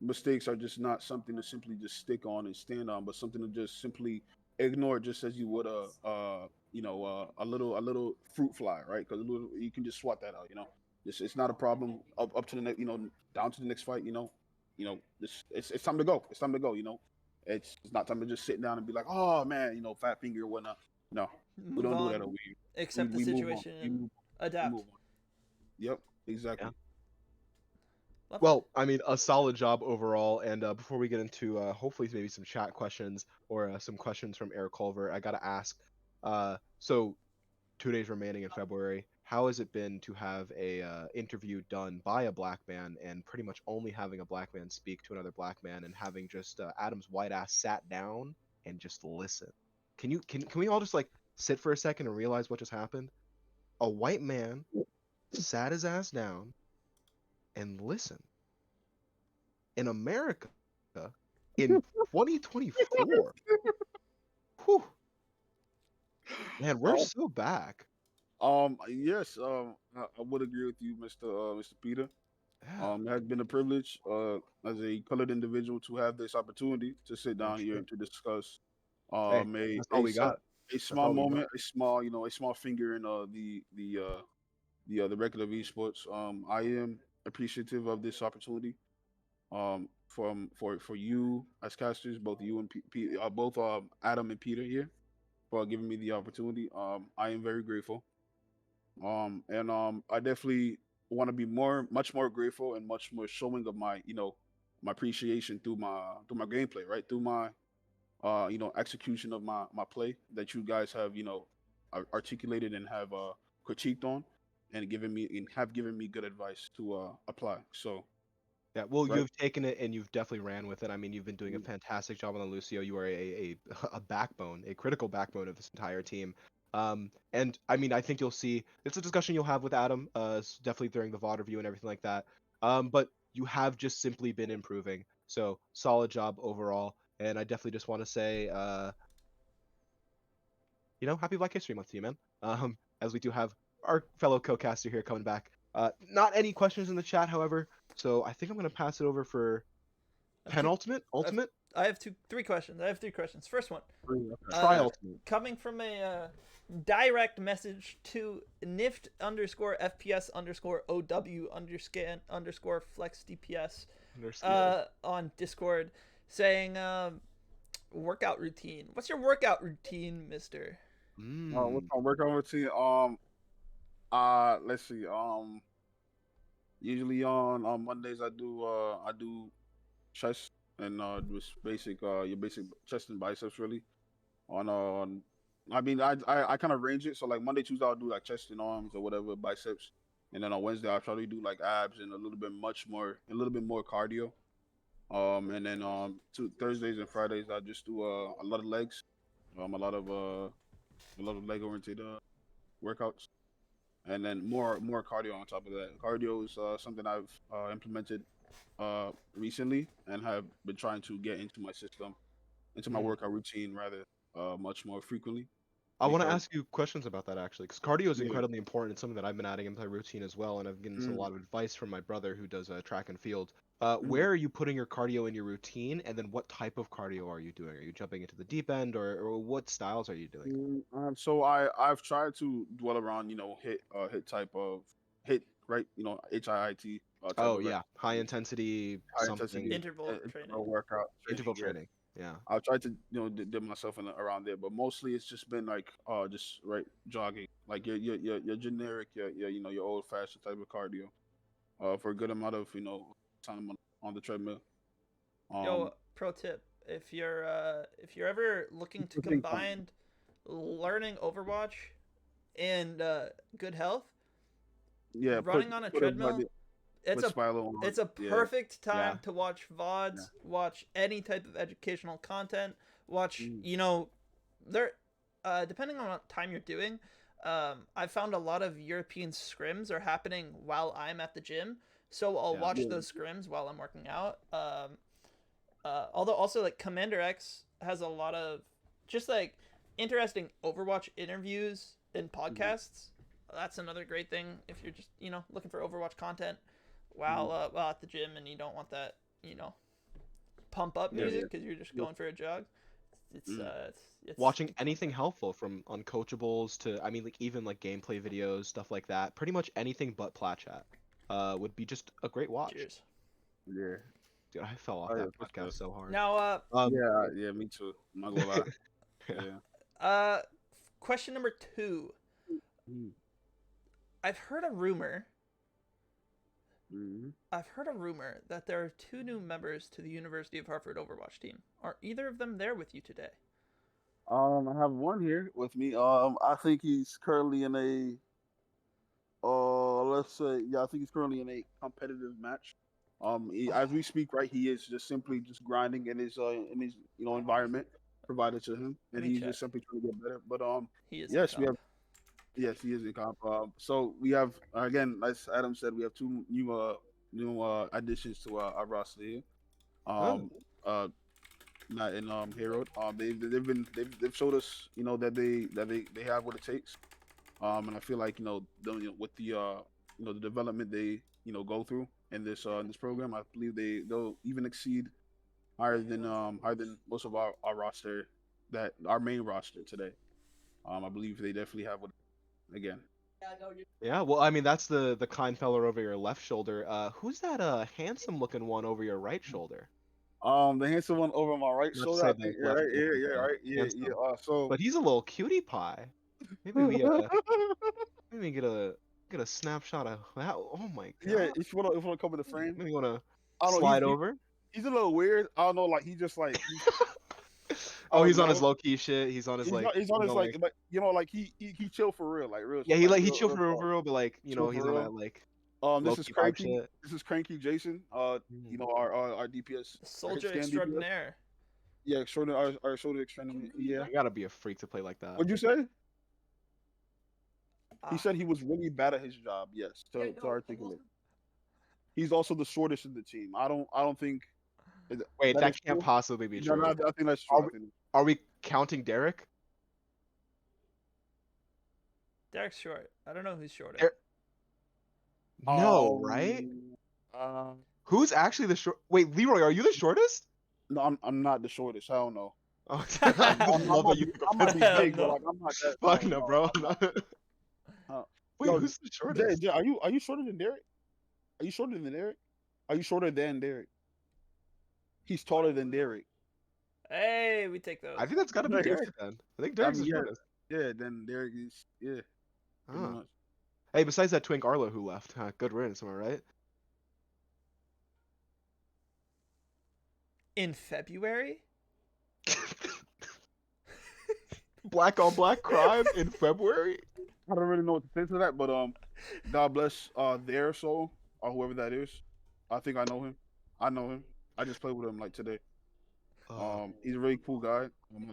mistakes are just not something to simply just stick on and stand on, but something to just simply ignore, just as you would a little fruit fly, right? Because you can just swat that out. It's not a problem. Up to the next, down to the next fight. It's time to go. It's time to go. It's not time to just sit down and be like, oh man, fat finger or whatnot. No, we Move don't do that on. over here. Accept the We move on. situation We and move on. We adapt. move on. Yep, exactly. Lovely. Well, I mean, a solid job overall. And before we get into hopefully maybe some chat questions or some questions from Eric Culver, I gotta ask. So 2 days remaining in February. How has it been to have a interview done by a black man and pretty much only having a black man speak to another black man and having just Adam's white ass sat down and just listen? Can we all just like sit for a second and realize what just happened? A white man sat his ass down and listened in America in 2024. Whew, man, we're Um, so back. yes, I would agree with you, Mr. Peter. Yeah, It has been a privilege, as a colored individual to have this opportunity to sit for down here sure. and to discuss, Hey, a that's all we some got. a That's small all we got. moment, a small finger in the record of esports. I am appreciative of this opportunity. For you as casters, both you and both Adam and Peter here for giving me the opportunity. I am very grateful. And I definitely want to be much more grateful and much more showing of my, my appreciation through my gameplay, right? Through my, execution of my play that you guys have, articulated and have critiqued on, and given me good advice to apply. So, Yeah, well, right. you've taken it and you've definitely ran with it. I mean, you've been doing a Mm, fantastic job on the Lucio. You are a backbone, a critical backbone of this entire team. And I mean, I think you'll see it's a discussion you'll have with Adam, definitely during the VOD review and everything like that. But you have just simply been improving. So solid job overall. And I definitely just want to say, happy Black History Month to you, man. As we do have our fellow co-caster here coming back. Not any questions in the chat, however. So I think I'm gonna pass it over for I have two, I've, ultimate, I have three questions. I have three questions. First one, okay. try uh, ultimate. coming from a direct message to nift underscore fps underscore ow underscore flex dps on Discord, saying workout routine. What's your workout routine, Mister? What's my workout routine? Let's see. Usually on Mondays I do chest and just basic your basic chest and biceps really. On I mean I kind of range it. So like Monday, Tuesday I'll do like chest and arms or whatever, biceps. And then on Wednesday I'll try to do like abs and a little bit more cardio. And then Thursdays and Fridays I just do a lot of legs. A lot of leg oriented workouts. And then more cardio on top of that. Cardio is something I've implemented recently and have been trying to get into my system, into my workout routine rather, much more frequently. I want to Because ask you questions about that actually, because cardio is yeah, incredibly important. It's something that I've been adding into my routine as well, and I've given a mm, lot of advice from my brother who does track and field. mm, Where are you putting your cardio in your routine, and then what type of cardio are you doing? Are you jumping into the deep end, or what styles are you doing? so I've tried to dwell around hit type of hit, right, HIIT type Oh of yeah, high intensity high intensity something Interval training. workout interval training. Yeah. training. Yeah. I've tried to dip myself in around there, but mostly it's just been like just right jogging, like your generic your old fashioned type of cardio, for a good amount of time on the treadmill. Yo, Um, pro tip: if you're ever looking to keeping fun. combine learning Overwatch and good health, Yeah, running on a put treadmill, everybody it's with a Spilo on. it's a Yeah, perfect Yeah. time to watch yeah. VODs, watch any type of educational content, watch, Mm, there depending on what time you're doing, I've found a lot of European scrims are happening while I'm at the gym, so I'll Yeah. watch yeah. those scrims while I'm working out. Although also like Commander X has a lot of just like interesting Overwatch interviews and Mhm, podcasts. That's another great thing if you're just looking for Overwatch content mhm. while at the gym and you don't want that pump up Yeah, yeah. music because you're just Yeah. going for a jog. It's Mm, Watching it's anything helpful from uncoachables to, I mean, like even like gameplay videos, stuff like that. Pretty much anything but plat chat would be just a great watch. cheers. yeah. Dude, I fell off Oh, that yeah, for podcast sure. so hard. Now Um, Yeah, yeah, me too. I'm not gonna lie. yeah. Yeah. uh question number 2. Mm, I've heard a rumor mhm. I've heard a rumor that there are 2 new members to the University of Hartford Overwatch team. Are either of them there with you today? I have one here with me. I think he's currently in a let's say, yeah, I think he's currently in a competitive match. As we speak, right, he is just simply just grinding in his environment provided to him, Let and me he's check. just simply trying to get better. But He is in yes, we comp. have yes, he is in comp. So we have again, as Adam said, we have two new additions to our roster here. Oh, Um, uh, not in Hero. They've showed us that they have what it takes. And I feel like with the the development they go through in this program, I believe they'll even exceed higher than most of our roster, that our main roster today. I believe they definitely have what again. yeah. Well, I mean, that's the kind feller over your left shoulder. Who's that handsome looking one over your right shoulder? The handsome one over my right Not to shoulder, say I the think. Yeah, left right. shoulder Yeah, is yeah, right. Yeah, yeah. handsome, So but he's a little cutie pie. Maybe we maybe we get a Get a snapshot of that. Oh my Yeah, god. if you wanna come in the frame, Maybe you wanna I don't know. slide over. He's a little weird. I don't know. Like he just like I Oh, don't he's on his know. low key shit. He's on his like, He's on you his know, like, like he chill for real, like real, yeah, he like like he real, chill real for talk. real, but like, Chill he's for on real. that like low This is key vibe cranky. shit. This is cranky Jason. Mm. Our DPS, our Soldier scan DPS. extraordinaire. Yeah, shoulder our shoulder extending. Yeah. You gotta be a freak to play like that. What'd you say? He Ah, said he was really bad at his job. Yes, to articulate. He's also the shortest in the team. I don't think Wait, that that is can't true. possibly be No, true. I think that's Are true. I we, think. are we counting Derek? Derek's short. I don't know who's shorter. Der- No, right? Um, uh, Who's actually the short? Wait, Leroy, are you the shortest? no, I'm not the shortest. Hell no. Oh, I just love that you I might be Hell big, but no. like I'm not that. fuck No, no, no. bro. Uh, Wait, yo, who's the shortest? Jay, are you shorter than Derek? Are you shorter than Derek? Are you shorter than Derek? He's taller than Derek. Hey, we take those. I think that's gotta be Like, Derek then. I think I Derek's mean, the shortest. yeah. Then Derek is pretty Huh. much. Hey, besides that twink Arlo who left, good riddance, am I right? In February? Black on black crime in February? I don't really know what to say to that, but God bless their soul or whoever that is. I think I know him. I know him. I just played with him like today. He's a really cool guy.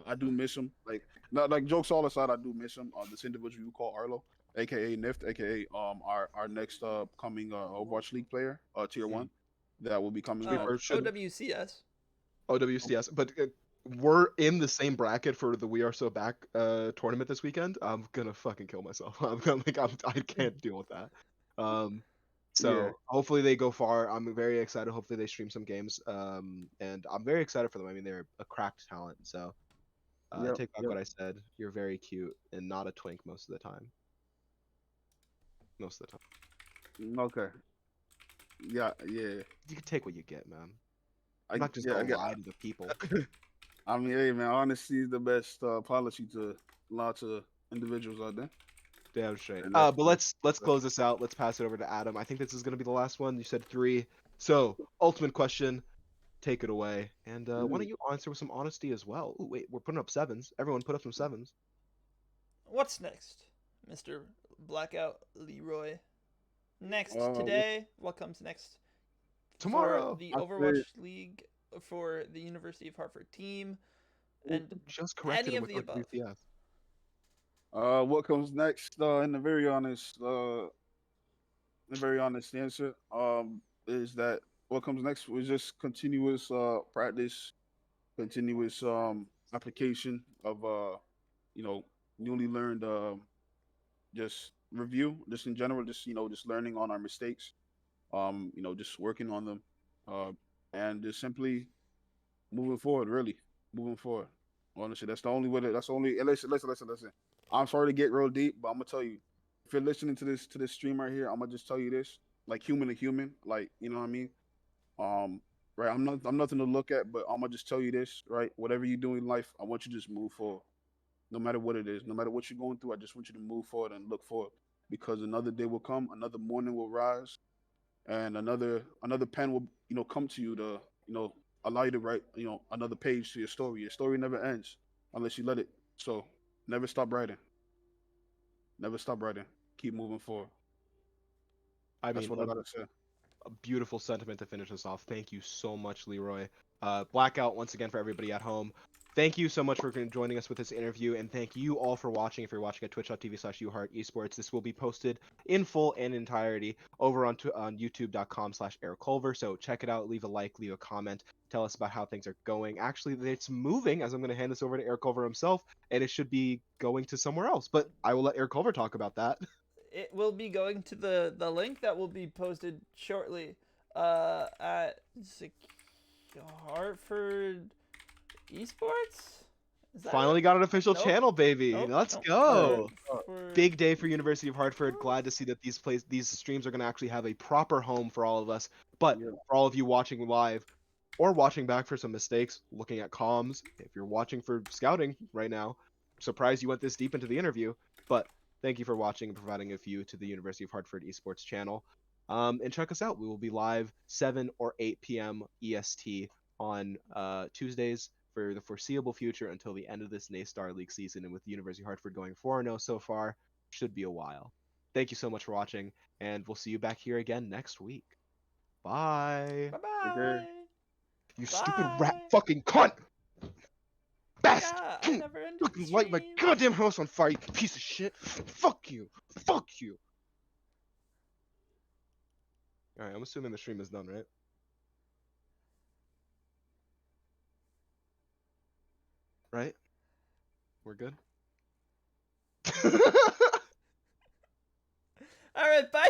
I do miss him. Like, not like jokes all aside, I do miss him. This individual you call Arlo, aka Nift, aka our next coming Overwatch League player, tier 1, that will be coming Sweet up. bird should- OWCS. OWCS, but we're in the same bracket for the We Are So Back tournament this weekend. I'm gonna fucking kill myself. I can't deal with that. So Yeah. hopefully they go far. I'm very excited. Hopefully they stream some games. And I'm very excited for them. I mean, they're a cracked talent. So I Yep, take back yep. what I said. You're very cute and not a twink most of the time. Most of the time. Okay. Yeah. You can take what you get, man. I I'm not just yeah, gonna lie to the people. I mean, hey man, honesty is the best policy to lots of individuals out there. Damn straight. And But let's close this out. Let's pass it over to Adam. I think this is gonna be the last one. You said 3. So ultimate question, take it away. And why don't you answer with some honesty as well? Ooh, wait, we're putting up 7s. Everyone put up some 7s. What's next, Mr. Blackout Leroy? Next Uh, today, what comes next? Tomorrow. For the I Overwatch League for the University of Hartford team, and Just corrected any him of with the like above. UCS. What comes next? In the very honest answer, is that what comes next was just continuous practice, continuous application of newly learned just review, just in general, just just learning on our mistakes, just working on them, and just simply moving forward, really moving forward. Honestly, that's the only way. That's the only. And listen. I'm sorry to get real deep, but I'm gonna tell you, if you're listening to this stream right here, I'm gonna just tell you this, like human to human, like you know what I mean. Right. I'm nothing to look at, but I'm gonna just tell you this, right? Whatever you do in life, I want you to just move forward, no matter what it is, no matter what you're going through. I just want you to move forward and look forward, because another day will come, another morning will rise, and another pen will come to you to allow you to write another page to your story. Your story never ends unless you let it. So never stop writing. Never stop writing. Keep moving forward. I That's mean, what I gotta say. a beautiful sentiment to finish us off. Thank you so much, Leroy. Blackout once again for everybody at home. Thank you so much for joining us with this interview, and thank you all for watching. If you're watching at twitch.tv/uheartesports, this will be posted in full and entirety over on youtube.com/AirCulver. So check it out, leave a like, leave a comment, tell us about how things are going. Actually, it's moving, as I'm going to hand this over to AirCulver himself, and it should be going to somewhere else. But I will let AirCulver talk about that. It will be going to the link that will be posted shortly at Hartford Esports. Is that Finally it? got an official Nope. channel, baby. Nope, Let's nope. go. For- Big day for University of Hartford. Glad to see that these streams are going to actually have a proper home for all of us. But Yeah. for all of you watching live or watching back for some mistakes, looking at comms, if you're watching for scouting right now, surprised you went this deep into the interview. But Thank you for watching and providing a view to the University of Hartford Esports channel. And check us out. We will be live 7 or 8 p.m. EST on Tuesdays for the foreseeable future until the end of this NACE Star League season. And with the University of Hartford going 4-0 so far, should be a while. Thank you so much for watching, and we'll see you back here again next week. Bye. Bye-bye. You stupid rat Bye. fucking cunt! Bastard! Yeah, I never ended the Fucking light my stream. goddamn house on fire, you piece of shit! Fuck you! Fuck you! Alright, I'm assuming the stream is done, right? Right? We're good? All right, bye.